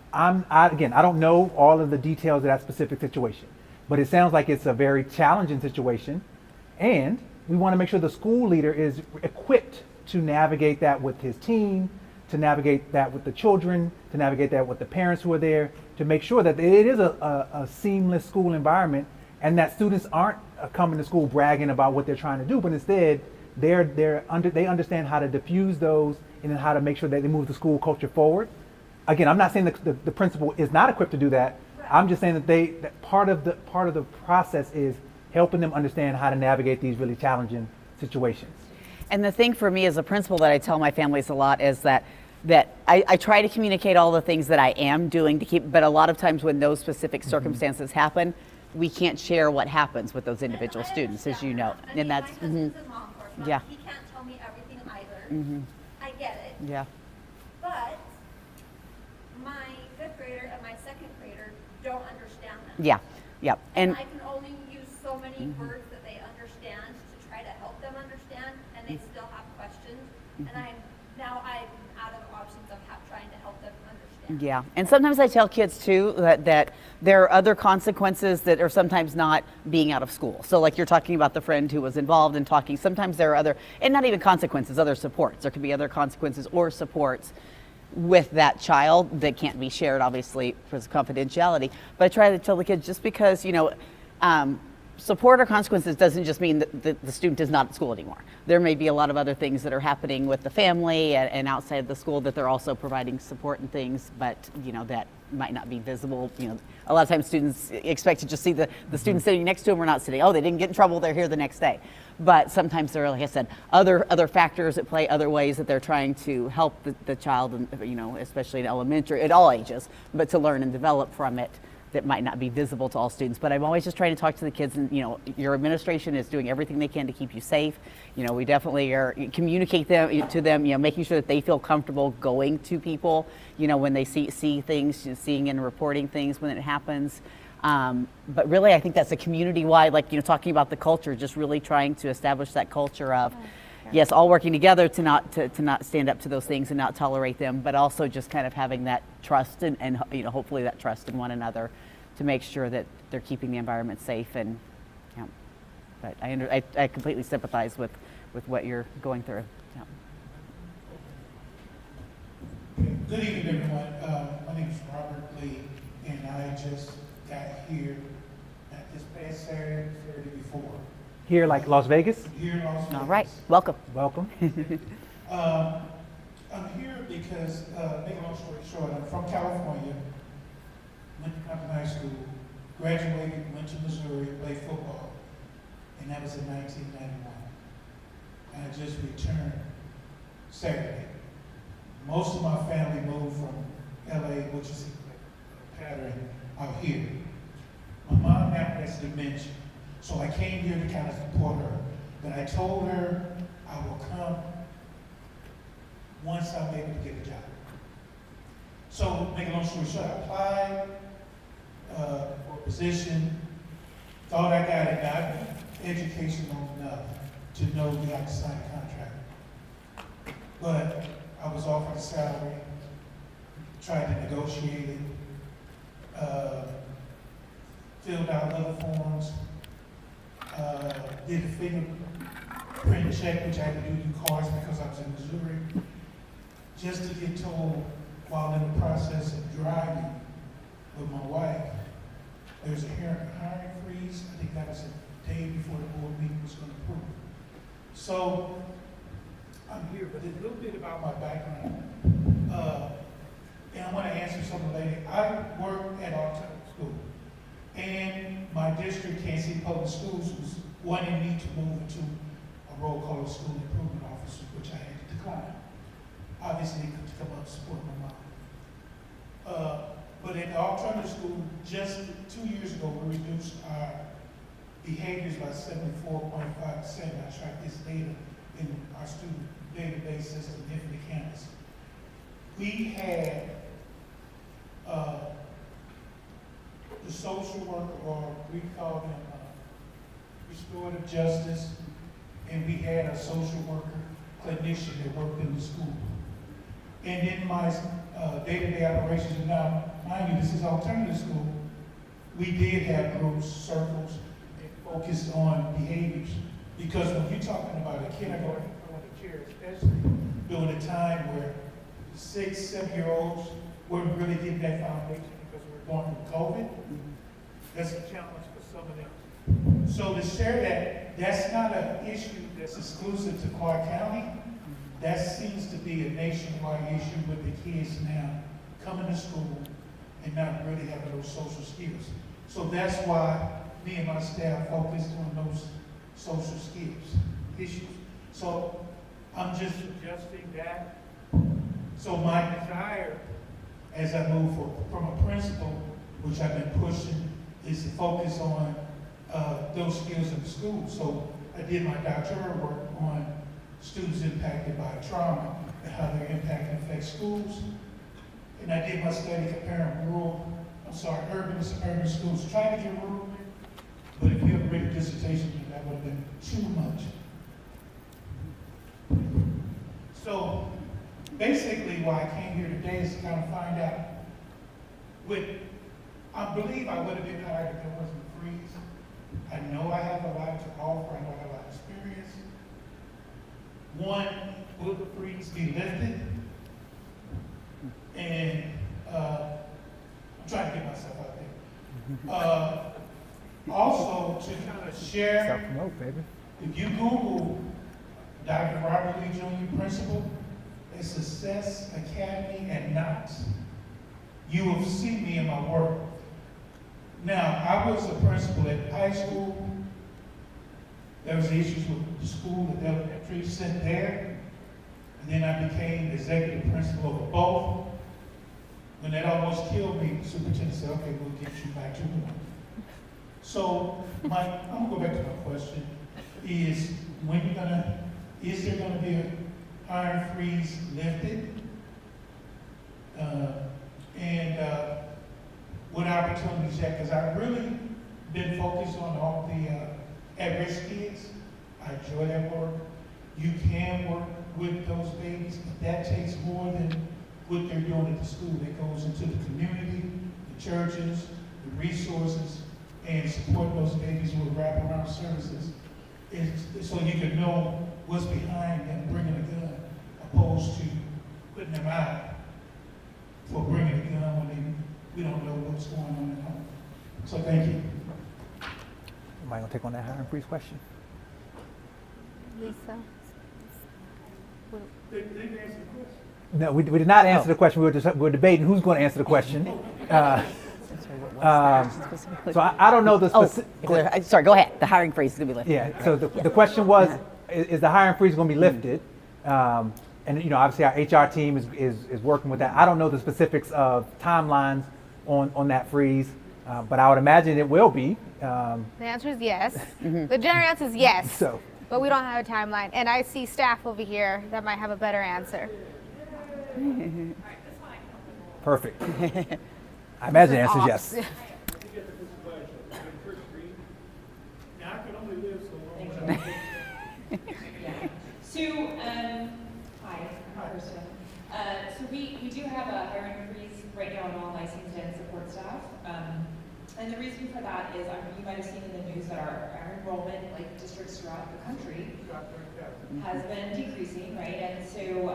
don't know all of the details of that specific situation, but it sounds like it's a very challenging situation. And we want to make sure the school leader is equipped to navigate that with his team, to navigate that with the children, to navigate that with the parents who are there, to make sure that it is a seamless school environment and that students aren't coming to school bragging about what they're trying to do, but instead they understand how to diffuse those and then how to make sure that they move the school culture forward. Again, I'm not saying that the principal is not equipped to do that. I'm just saying that part of the process is helping them understand how to navigate these really challenging situations. And the thing for me as a principal that I tell my families a lot is that I try to communicate all the things that I am doing to keep, but a lot of times when those specific circumstances happen, we can't share what happens with those individual students, as you know. I mean, And that's, my husband's in law enforcement. Yeah. He can't tell me everything either. I get it. yeah. But my fifth grader and my second grader don't understand that. Yeah, yeah. And And I can only use so many words that they understand to try to help them understand, and they still have questions. And I'm out of options of trying to help them understand. Yeah, and sometimes I tell kids too that there are other consequences that are sometimes not being out of school. So like you're talking about the friend who was involved in talking, sometimes there are other, and not even consequences, other supports. There could be other consequences or supports with that child that can't be shared, obviously, for confidentiality. But I try to tell the kids, just because, support or consequences doesn't just mean that the student is not at school anymore. There may be a lot of other things that are happening with the family and outside of the school that they're also providing support and things, but that might not be visible. A lot of times students expect to just see the student sitting next to them or not sitting. Oh, they didn't get in trouble, they're here the next day. But sometimes there are, like I said, other factors at play, other ways that they're trying to help the child, and especially in elementary, at all ages, but to learn and develop from it, that might not be visible to all students. But I'm always just trying to talk to the kids, and your administration is doing everything they can to keep you safe. We definitely are communicate to them, making sure that they feel comfortable going to people, when they see things, seeing and reporting things when it happens. But really, I think that's a community-wide, talking about the culture, just really trying to establish that culture of, yes, all working together to not stand up to those things and not tolerate them, but also just kind of having that trust and hopefully that trust in one another to make sure that they're keeping the environment safe. And but I completely sympathize with what you're going through. Good evening, everyone. My name is Robert Lee, and I just got here at this past Saturday before. Here, like Las Vegas? Here in Las Vegas. All right, welcome. Welcome. I'm here because, make a long story short, I'm from California, went to Compton High School, graduated, went to Missouri, played football, and that was in 1991. And I just returned Saturday. Most of my family moved from LA, which is a pattern out here. My mom now has dementia, so I came here to kind of support her. But I told her I will come once I'm able to get a job. So, make a long story short, I applied for a position, thought I got it, not educational enough to know we have to sign a contract. But I was offered a salary, tried to negotiate it, filled out other forms, did a fingerprint check, which I had to do through cars because I was in Missouri, just to get told while in the process of driving with my wife, there's a hiring freeze. I think that was a day before the board meeting was going to approve. So I'm here, but a little bit about my background. And I want to answer something later. I worked at alternative school, and my district, Kansas City Public Schools, was wanting me to move into a role called a school improvement officer, which I had to decline. Obviously, to come up and support my mom. But at the alternative school, just 2 years ago, we reduced our behaviors by 74.5%. I tracked this data in our student database system, Infinite Campus. We had the social worker, or we call them restorative justice, and we had a social worker clinician that worked in the school. And in my day-to-day operations, and now, mind you, this is alternative school, we did have groups, circles, that focused on behaviors. Because when you're talking about a kindergarten, especially during a time where 6, 7-year-olds weren't really getting that foundation because we're going through COVID, that's a challenge for some of them. So to share that, that's not an issue that's exclusive to Clark County. That seems to be a nationwide issue with the kids now coming to school and not really having those social skills. So that's why me and my staff focused on those social skills issues. So I'm just adjusting that. So my desire, as I move from a principal, which I've been pushing, is to focus on those skills in the school. So I did my doctoral work on students impacted by trauma and how their impact affects schools. And I did my study comparing urban and suburban schools, trying to get rural, but if you have written a dissertation, that would have been too much. So basically why I came here today is to kind of find out I believe I would have been hired if there wasn't a freeze. I know I have a lot to offer, I know I have a lot of experience. One, will the freeze be lifted? And, I'm trying to get myself out there. Also, to kind of share, Self-promote, baby. if you Google Dr. Robert Lee Jr. Principal, a Success Academy at Knox, you will see me in my work. Now, I was a principal at high school. There was issues with the school, the elementary sent there. And then I became executive principal of both. When that almost killed me, the superintendent said, okay, we'll get you back to one. So, I'm gonna go back to my question, is there gonna be a hiring freeze lifted? What opportunities that, because I've really been focused on all the at-risk kids. I enjoy that work. You can work with those babies, but that takes more than what they're doing at the school. That goes into the community, the churches, the resources, and support those babies with wraparound services. So you can know what's behind them bringing a gun, opposed to putting them out for bringing a gun when we don't know what's going on at home. So thank you. Am I gonna take on that hiring freeze question? Lisa? They answered the question. No, we did not answer the question. We're debating who's going to answer the question. So I don't know the specific. Sorry, go ahead. The hiring freeze is going to be lifted. Yeah. So the question was, is the hiring freeze going to be lifted? And you know, obviously our HR team is working with that. I don't know the specifics of timelines on that freeze, but I would imagine it will be. The answer is yes. The general answer is yes. So. But we don't have a timeline. And I see staff over here that might have a better answer. Perfect. I imagine the answer is yes. Now, I can only live so long. So, hi, I'm Kristen. So we do have a hiring freeze right now on all licensed and support staff. And the reason for that is, you might have seen in the news that our enrollment, like districts throughout the country, has been decreasing, right? And so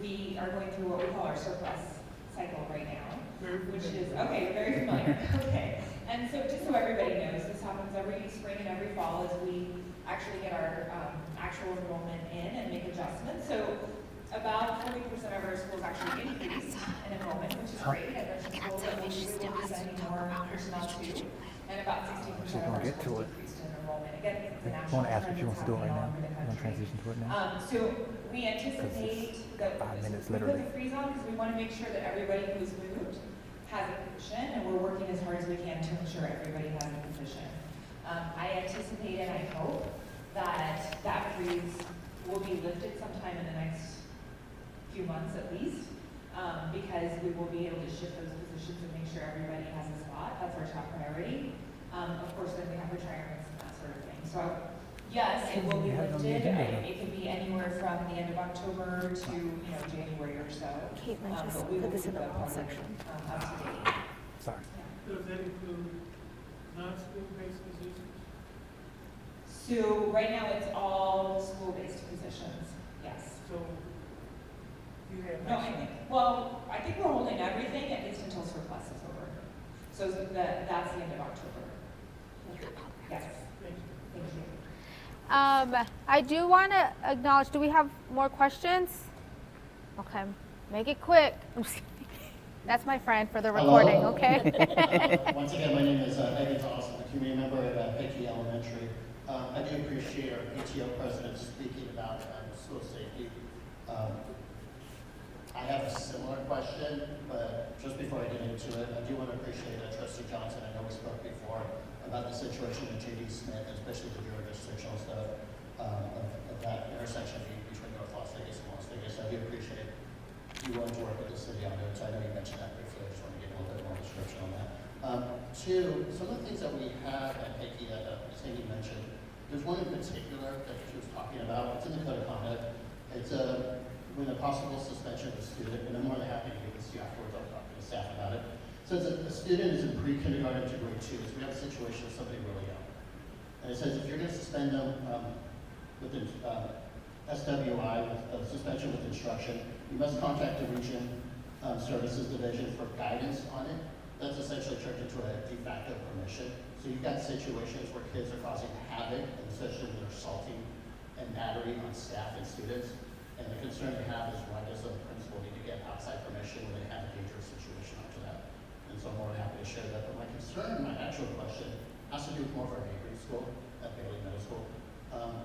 we are going through what we call our surplus cycle right now, which is, okay, you're very familiar, okay. And so just so everybody knows, this happens every spring and every fall as we actually get our actual enrollment in and make adjustments. So about 40% of our schools actually increase in enrollment, which is great. And there's schools that we will be sending more personnel to. And about 16% of our schools decreased in enrollment. Again, it's a I national want to ask trend if she wants to do it right that's now. happening all over the You want to country. transition to it now? So we anticipate that 5 minutes, we put literally. the freeze on because we want to make sure that everybody who's moved has a position, and we're working as hard as we can to ensure everybody has a position. I anticipate and I hope that that freeze will be lifted sometime in the next few months at least, because we will be able to shift those positions and make sure everybody has a spot. That's our top priority. Of course, then we have retirements and that sort of thing. So yes, it will be lifted. It could be anywhere from the end of October to January or so. Caitlin, just But we will put this in keep the that wrong part section. up to date. Sorry. Does that include non-school-based positions? So right now it's all school-based positions. Yes. So you have. No, I think we're holding everything at least until surplus is over. So that's the end of October. Yes. Thank you. Thank you. I do want to acknowledge, do we have more questions? Okay, make it quick. I'm just kidding. That's my friend for the recording, Hello. okay? Once again, my name is Evan Dawson, a community member at Hickey Elementary. I do appreciate our PTO president speaking about school safety. I have a similar question, but just before I get into it, I do want to appreciate Trustee Johnson. I know we spoke before about the situation at J.D. Smith, especially the jurisdictional stuff of that intersection between North Las Vegas and Las Vegas. I do appreciate you wanting to work with the city on it. So I know you mentioned that briefly. I just want to get a little bit more description on that. Two, some of the things that we have at Hickey that Sandy mentioned, there's one in particular that she was talking about. It's in the code of conduct. It's when a possible suspension of a student, and I'm more than happy to give this to you afterwards. I'll talk to the staff about it. says that a student is in pre-kindergarten to grade 2, so we have a situation of somebody really young. And it says if you're going to suspend them with SWI, with suspension with instruction, you must contact the region services division for guidance on it. That's essentially turned into a de facto permission. So you've got situations where kids are causing havoc, and especially when they're assaulting and battering on staff and students. And the concern they have is why does a principal need to get outside permission when they have a dangerous situation after that? And so I'm more than happy to share that. But my concern, my actual question, has to do with more of our neighboring school at Bailey Middle School.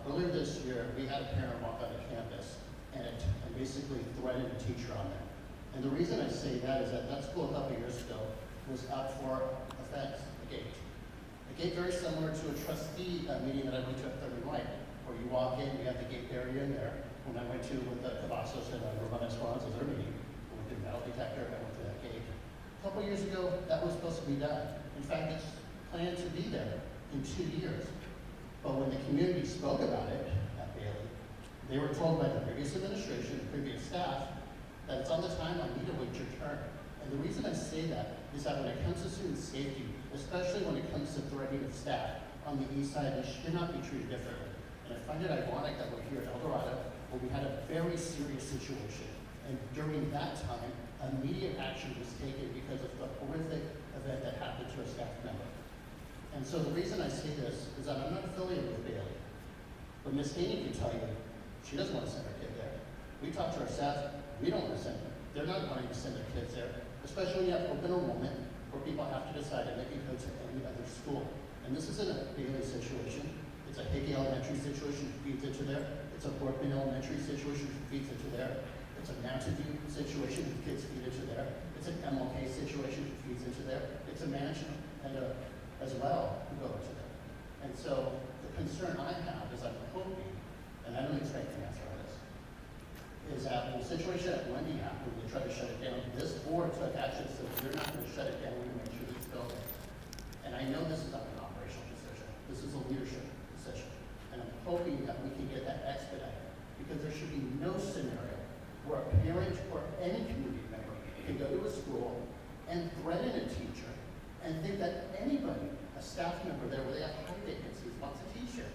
Earlier this year, we had a parent walk onto campus and basically threatened a teacher on there. And the reason I say that is that school a couple years ago was up for offense, a gate. A gate very similar to a trustee meeting that I went to at Third and White, where you walk in, you have the gate barrier in there. When I went to with the Cavazos and Urbana Esperanza, their meeting, I went through metal detector, I went through that gate. A couple years ago, that was supposed to be done. In fact, it's planned to be there in 2 years. But when the community spoke about it at Bailey, they were told by the previous administration, the previous staff, that it's on the timeline, you need to wait your turn. And the reason I say that is that when it comes to student safety, especially when it comes to threatening of staff on the east side, they should not be treated differently. And I find it ironic that we're here at El Dorado, where we had a very serious situation. And during that time, immediate action was taken because of the horrific event that happened to a staff member. And so the reason I say this is that I'm not affiliated with Bailey. But Ms. Haney can tell you, she doesn't want to send her kid there. We talk to our staff, we don't want to send them. They're not wanting to send their kids there, especially when you have open enrollment, where people have to decide if they can go to any other school. And this isn't a Bailey situation. It's a Hickey Elementary situation, feeds into there. It's a Borkman Elementary situation, feeds into there. It's a Mountain View situation, kids feed into there. It's an MLK situation, feeds into there. It's a management and as well who go into there. And so the concern I have is I'm hoping, and I don't expect an answer on this, is that when the situation at Wendy happened, when they tried to shut it down, this board took action, so we're not going to shut it down, we're going to make sure it's built. And I know this is not an operational decision. This is a leadership decision. And I'm hoping that we can get that expedited, because there should be no scenario where a parent or any community member can go to a school and threaten a teacher and think that anybody, a staff member there where they have high vacancies, wants a teacher.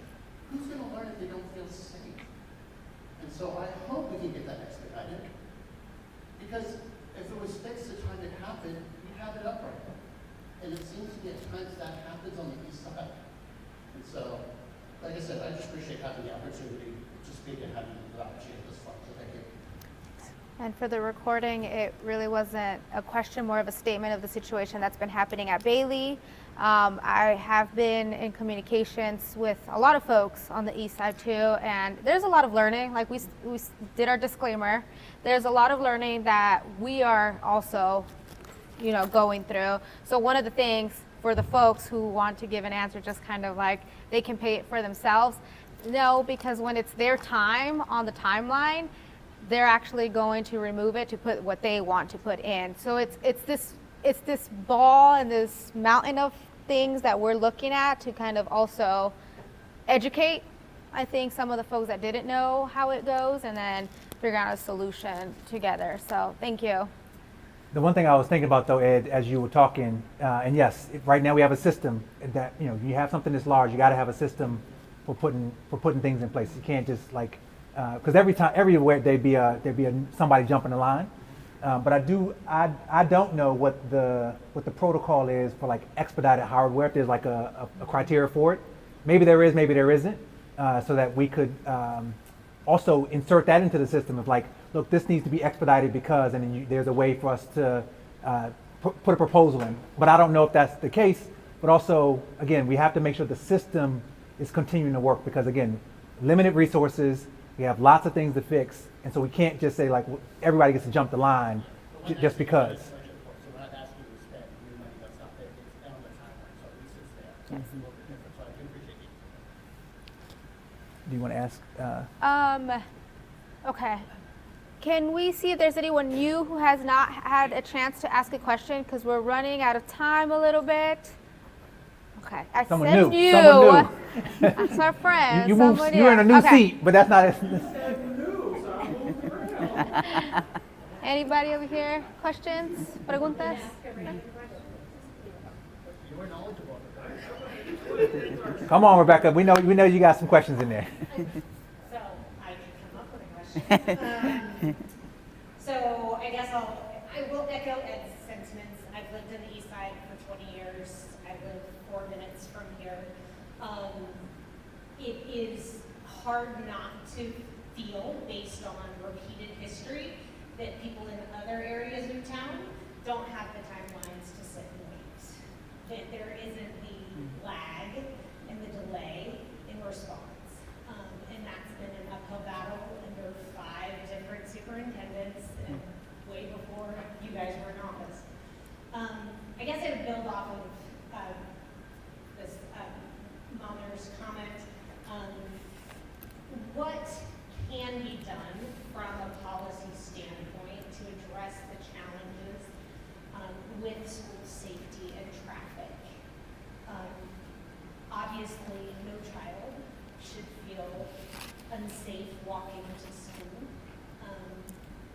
Who's going to learn if they don't feel safe? And so I hope we can get that expedited, because if it was fixed the time it happened, we'd have it up right now. And it seems to be at times that happens on the east side. And so, like I said, I just appreciate having the opportunity to speak and having the opportunity at this fund. So thank you. And for the recording, it really wasn't a question, more of a statement of the situation that's been happening at Bailey. I have been in communications with a lot of folks on the east side too, and there's a lot of learning, like we did our disclaimer. There's a lot of learning that we are also, going through. So one of the things for the folks who want to give an answer, just kind of like they can pay it for themselves. No, because when it's their time on the timeline, they're actually going to remove it to put what they want to put in. So it's this ball and this mountain of things that we're looking at to kind of also educate, I think, some of the folks that didn't know how it goes, and then figure out a solution together. So thank you. The one thing I was thinking about though, Ed, as you were talking, and yes, right now we have a system that, you have something this large, you got to have a system for putting things in place. You can't just because everywhere there'd be somebody jumping the line. But I don't know what the protocol is for expedited hardware. If there's a criteria for it, maybe there is, maybe there isn't, so that we could also insert that into the system of look, this needs to be expedited because, and then there's a way for us to put a proposal in. But I don't know if that's the case. But also, again, we have to make sure the system is continuing to work, because again, limited resources. We have lots of things to fix, and so we can't just say everybody gets to jump the line just because. So we're not asking you to spend new money that's not there. It's on the timeline, so at least it's there. It's a little bit different, so I can appreciate you. Do you want to ask? Okay. Can we see if there's anyone new who has not had a chance to ask a question, because we're running out of time a little bit? Okay, I Someone said new. you. Someone new. That's our friend. You're in a new seat, but that's not. Anybody over here? Questions? Preguntas? Come on, Rebecca. We know you got some questions in there. So I can come up with a question. So I guess I will echo Ed's sentiments. I've lived in the east side for 20 years. I live 4 minutes from here. It is hard not to feel, based on repeated history, that people in other areas of town don't have the timelines to sit and wait. That there isn't the lag and the delay in response. And that's been an uphill battle under 5 different superintendents and way before you guys were in office. I guess I would build off of this Mauner's comment. What can be done from a policy standpoint to address the challenges with school safety and traffic? Obviously, no child should feel unsafe walking to school.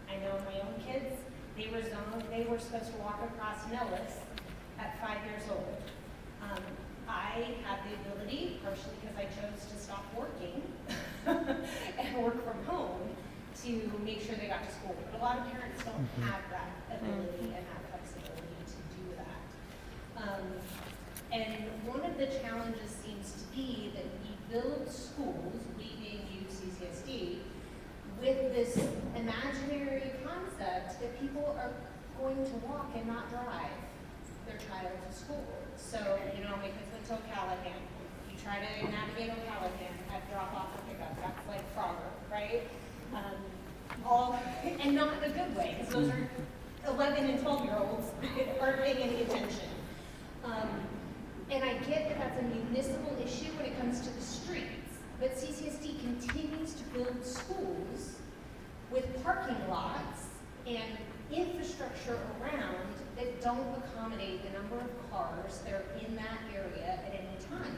I know my own kids, they were supposed to walk across Nellis at 5 years old. I have the ability, partially because I chose to stop working and work from home, to make sure they got to school. But a lot of parents don't have that ability and that flexibility to do that. And one of the challenges seems to be that we build schools, we being you, CCSD, with this imaginary concept that people are going to walk and not drive their child to school. So, my kids went to O'Callaghan. You try to navigate O'Callaghan at drop off or pickup. That's like Frogger, right? And not in a good way, because those are 11 and 12-year-olds that aren't paying any attention. And I get that that's a municipal issue when it comes to the streets, but CCSD continues to build schools with parking lots and infrastructure around that don't accommodate the number of cars that are in that area at any time.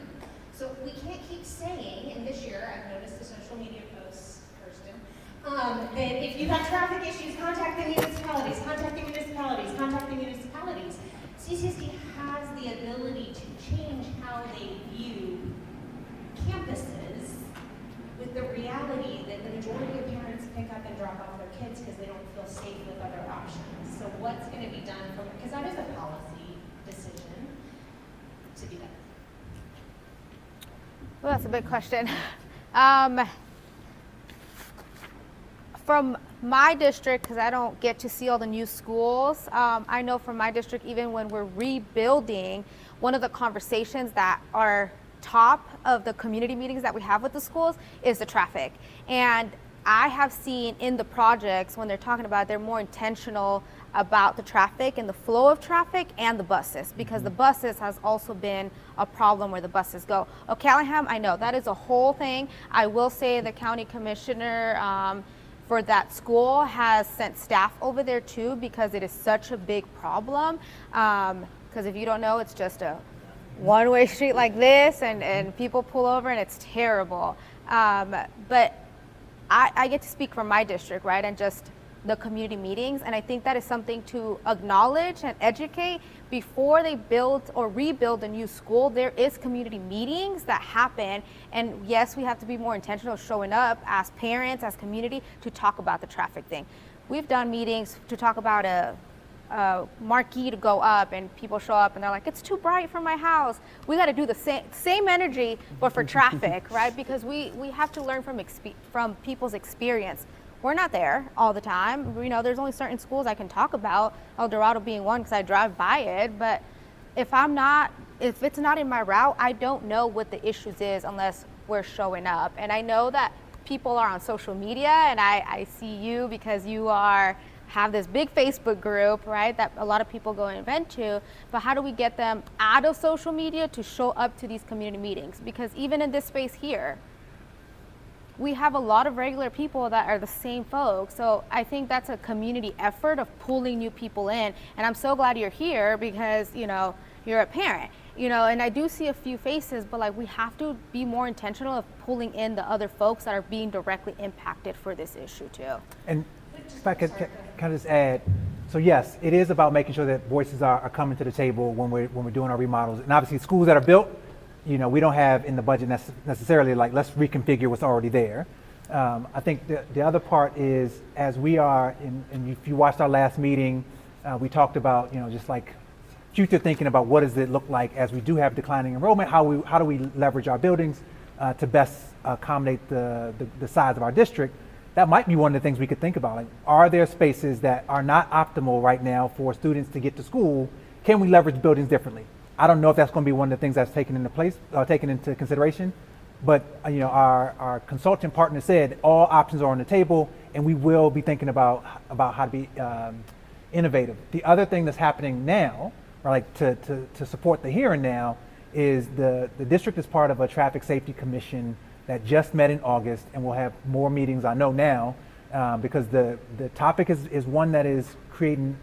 So we can't keep saying, and this year I've noticed the social media posts, Kirsten, that if you have traffic issues, contact the municipalities, contact the municipalities, contact the municipalities. CCSD has the ability to change how they view campuses with the reality that the majority of parents pick up and drop off their kids because they don't feel safe with other options. So what's going to be done because that is a policy decision to be done. Well, that's a big question. From my district, because I don't get to see all the new schools, I know from my district, even when we're rebuilding, one of the conversations that are top of the community meetings that we have with the schools is the traffic. And I have seen in the projects, when they're talking about it, they're more intentional about the traffic and the flow of traffic and the buses, because the buses has also been a problem where the buses go. O'Callaghan, I know that is a whole thing. I will say the county commissioner for that school has sent staff over there too, because it is such a big problem. Because if you don't know, it's just a one-way street like this, and people pull over and it's terrible. But I get to speak from my district, right, and just the community meetings, and I think that is something to acknowledge and educate before they build or rebuild a new school. There is community meetings that happen, and yes, we have to be more intentional showing up as parents, as community, to talk about the traffic thing. We've done meetings to talk about a marquee to go up, and people show up and they're like, it's too bright for my house. We got to do the same energy, but for traffic, right? Because we have to learn from people's experience. We're not there all the time. There's only certain schools I can talk about, El Dorado being one because I drive by it, but if it's not in my route, I don't know what the issues is unless we're showing up. And I know that people are on social media, and I see you because you have this big Facebook group, right, that a lot of people go and event to, but how do we get them out of social media to show up to these community meetings? Because even in this space here, we have a lot of regular people that are the same folks. So I think that's a community effort of pulling new people in. And I'm so glad you're here because, you're a parent, and I do see a few faces, but we have to be more intentional of pulling in the other folks that are being directly impacted for this issue too. And if I could kind of just add, so yes, it is about making sure that voices are coming to the table when we're doing our remodels. And obviously schools that are built, we don't have in the budget necessarily like let's reconfigure what's already there. I think the other part is as we are, and if you watched our last meeting, we talked about just like future thinking about what does it look like as we do have declining enrollment, how do we leverage our buildings to best accommodate the size of our district. That might be one of the things we could think about. Like, are there spaces that are not optimal right now for students to get to school? Can we leverage buildings differently? I don't know if that's going to be one of the things that's taken into consideration, but our consultant partner said all options are on the table, and we will be thinking about how to be innovative. The other thing that's happening now, or like to support the here and now, is the district is part of a traffic safety commission that just met in August, and we'll have more meetings, I know now, because the topic is one that is creating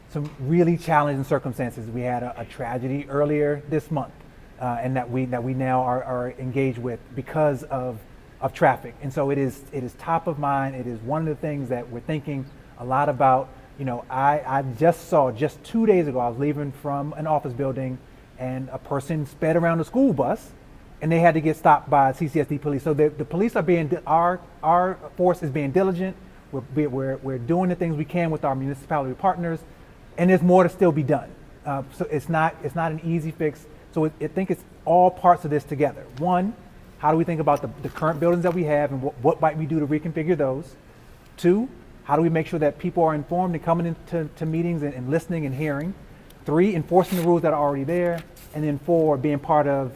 some really challenging circumstances. We had a tragedy earlier this month, and that we now are engaged with because of traffic. And so it is top of mind. It is one of the things that we're thinking a lot about. I just saw, just 2 days ago, I was leaving from an office building, and a person sped around the school bus, and they had to get stopped by CCSD police. So the police are our force is being diligent. We're doing the things we can with our municipality partners, and there's more to still be done. So it's not an easy fix. So I think it's all parts of this together. One, how do we think about the current buildings that we have, and what might we do to reconfigure those? Two, how do we make sure that people are informed and coming into meetings and listening and hearing? Three, enforcing the rules that are already there. And then four, being part of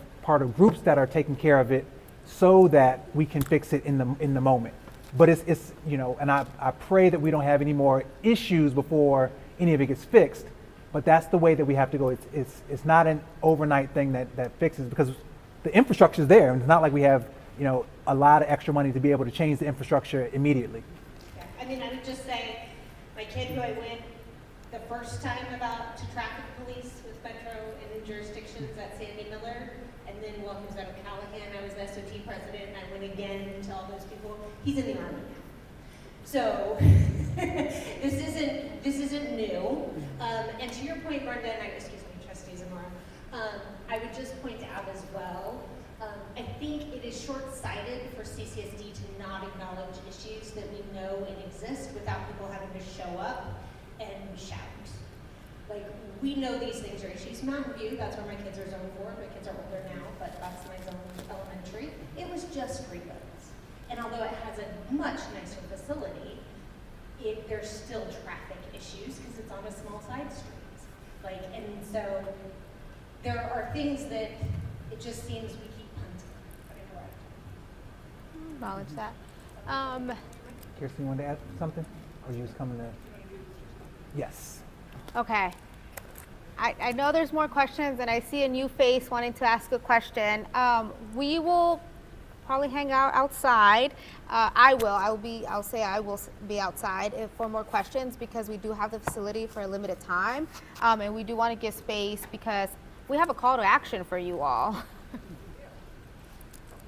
groups that are taking care of it so that we can fix it in the moment. But it's and I pray that we don't have any more issues before any of it gets fixed. But that's the way that we have to go. It's not an overnight thing that fixes, because the infrastructure is there, and it's not like we have a lot of extra money to be able to change the infrastructure immediately. Yeah, I mean, I would just say, my kid who I went the first time to traffic police with Metro and in jurisdictions at Sandy Miller, and then while he was out of Callahan, I was the SOT president, and I went again to all those people. He's in the Army now. So this isn't new. And to your point, Brenda, and excuse me, Trustee Zamora, I would just point out as well, I think it is short-sighted for CCSD to not acknowledge issues that we know exist without people having to show up and shout. Like, we know these things are issues. Mountain View, that's where my kids are zoned for. My kids are older now, but that's my zone elementary. It was just rebuilds. And although it has a much nicer facility, there's still traffic issues because it's on a small side street. And so there are things that it just seems we keep punting. Acknowledge that. Kirsten, you wanted to add something? Or you was coming to? Yes. Okay. I know there's more questions, and I see a new face wanting to ask a question. We will probably hang out outside. I will be outside for more questions, because we do have the facility for a limited time, and we do want to give space because we have a call to action for you all.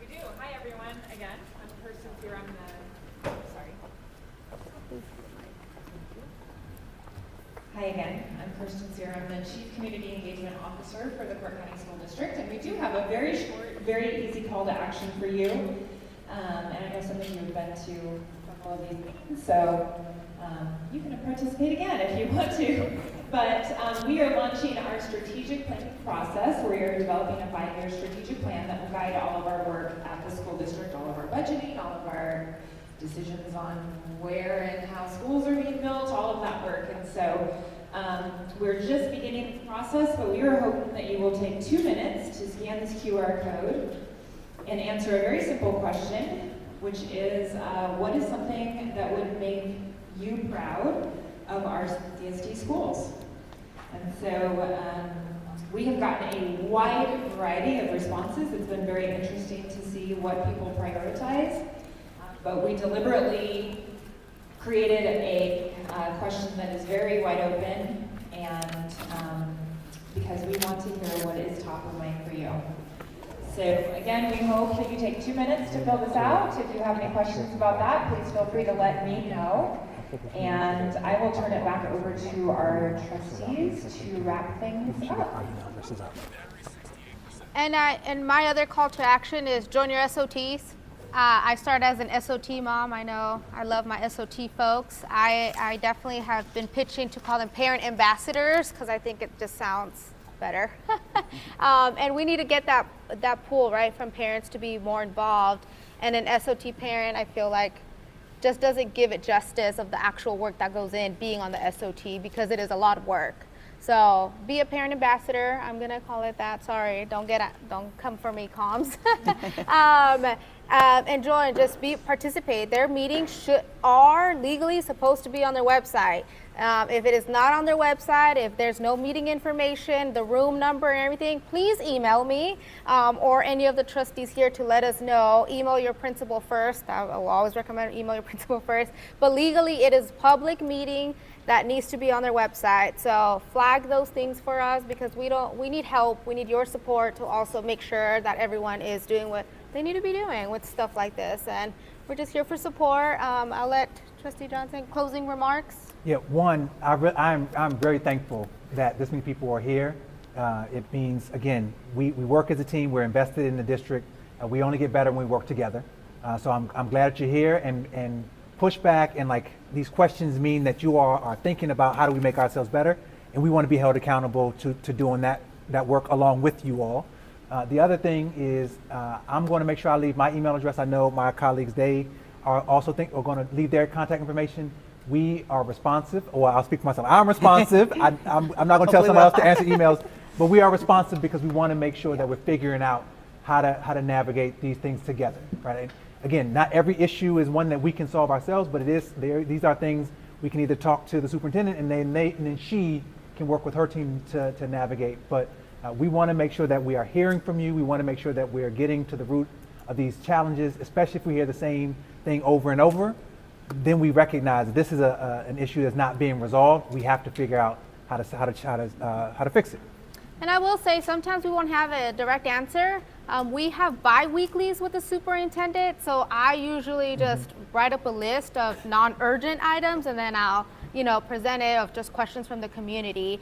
We do. Hi, everyone. Again, I'm Kirsten here. Hi again. I'm Kirsten Sear. I'm the Chief Community Engagement Officer for the Clark County School District, and we do have a very short, very easy call to action for you. And I know some of you have been to a couple of these meetings, so you can participate again if you want to. But we are launching our strategic planning process. We are developing a 5-year strategic plan that will guide all of our work at the school district, all of our budgeting, all of our decisions on where and how schools are being built, all of that work. And so we're just beginning the process, but we are hoping that you will take 2 minutes to scan this QR code and answer a very simple question, which is, what is something that would make you proud of our CSD schools? And so we have gotten a wide variety of responses. It's been very interesting to see what people prioritize. But we deliberately created a question that is very wide open, and because we want to hear what is top of mind for you. So again, we hope that you take 2 minutes to fill this out. If you have any questions about that, please feel free to let me know. And I will turn it back over to our trustees to wrap things up. And my other call to action is join your SOTs. I started as an SOT mom. I know I love my SOT folks. I definitely have been pitching to call them parent ambassadors because I think it just sounds better. And we need to get that pool, right, from parents to be more involved. And an SOT parent, I feel like, just doesn't give it justice of the actual work that goes in being on the SOT because it is a lot of work. So be a parent ambassador. I'm gonna call it that. Sorry, don't come for me, comms. And join. Just participate. Their meetings are legally supposed to be on their website. If it is not on their website, if there's no meeting information, the room number and everything, please email me or any of the trustees here to let us know. Email your principal first. I will always recommend email your principal first. But legally, it is public meeting that needs to be on their website. So flag those things for us because we need help. We need your support to also make sure that everyone is doing what they need to be doing with stuff like this. And we're just here for support. I'll let Trustee Johnson, closing remarks. Yeah, one, I'm very thankful that this many people are here. It means, again, we work as a team, we're invested in the district, we only get better when we work together. So I'm glad that you're here and pushback and like these questions mean that you all are thinking about how do we make ourselves better, and we want to be held accountable to doing that work along with you all. The other thing is I'm going to make sure I leave my email address. I know my colleagues, they are also are going to leave their contact information. We are responsive, or I'll speak for myself. I'm responsive. I'm not going to tell someone else to answer emails, but we are responsive because we want to make sure that we're figuring out how to navigate these things together, right? Again, not every issue is one that we can solve ourselves, but these are things we can either talk to the superintendent and then she can work with her team to navigate. But we want to make sure that we are hearing from you. We want to make sure that we are getting to the root of these challenges, especially if we hear the same thing over and over. Then we recognize that this is an issue that's not being resolved. We have to figure out how to fix it. And I will say sometimes we won't have a direct answer. We have bi-weeklies with the superintendent, so I usually just write up a list of non-urgent items and then I'll present it of just questions from the community.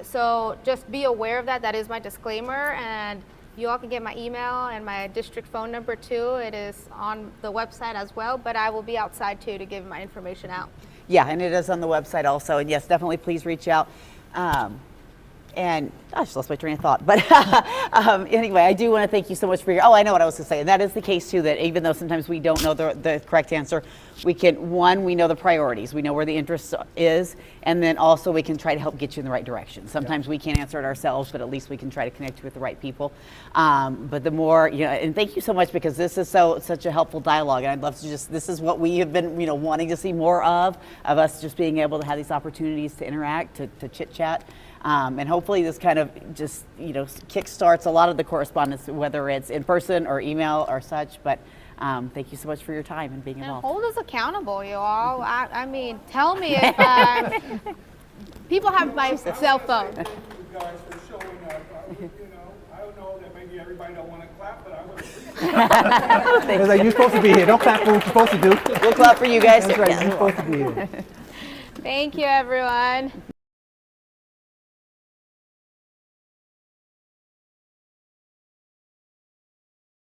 So just be aware of that. That is my disclaimer, and you all can get my email and my district phone number too. It is on the website as well, but I will be outside too to give my information out. Yeah, and it is on the website also. And yes, definitely please reach out. And gosh, lost my train of thought. But anyway, I do want to thank you so much for I know what I was going to say. And that is the case too, that even though sometimes we don't know the correct answer, we know the priorities. We know where the interest is. And then also we can try to help get you in the right direction. Sometimes we can't answer it ourselves, but at least we can try to connect you with the right people. But the more, and thank you so much because this is such a helpful dialogue. And I'd love to this is what we have been, wanting to see more of us just being able to have these opportunities to interact, to chit chat. And hopefully this kind of just, kickstarts a lot of the correspondence, whether it's in person or email or such. But thank you so much for your time and being involved. And hold us accountable, you all. I mean, tell me if people have my cell phone. Thank you guys for showing up. I don't know that maybe everybody don't want to clap, but I would appreciate it. It's like, you're supposed to be here. Don't clap for what you're supposed to do. We'll clap for you guys. That's right. You're supposed to be here. Thank you, everyone.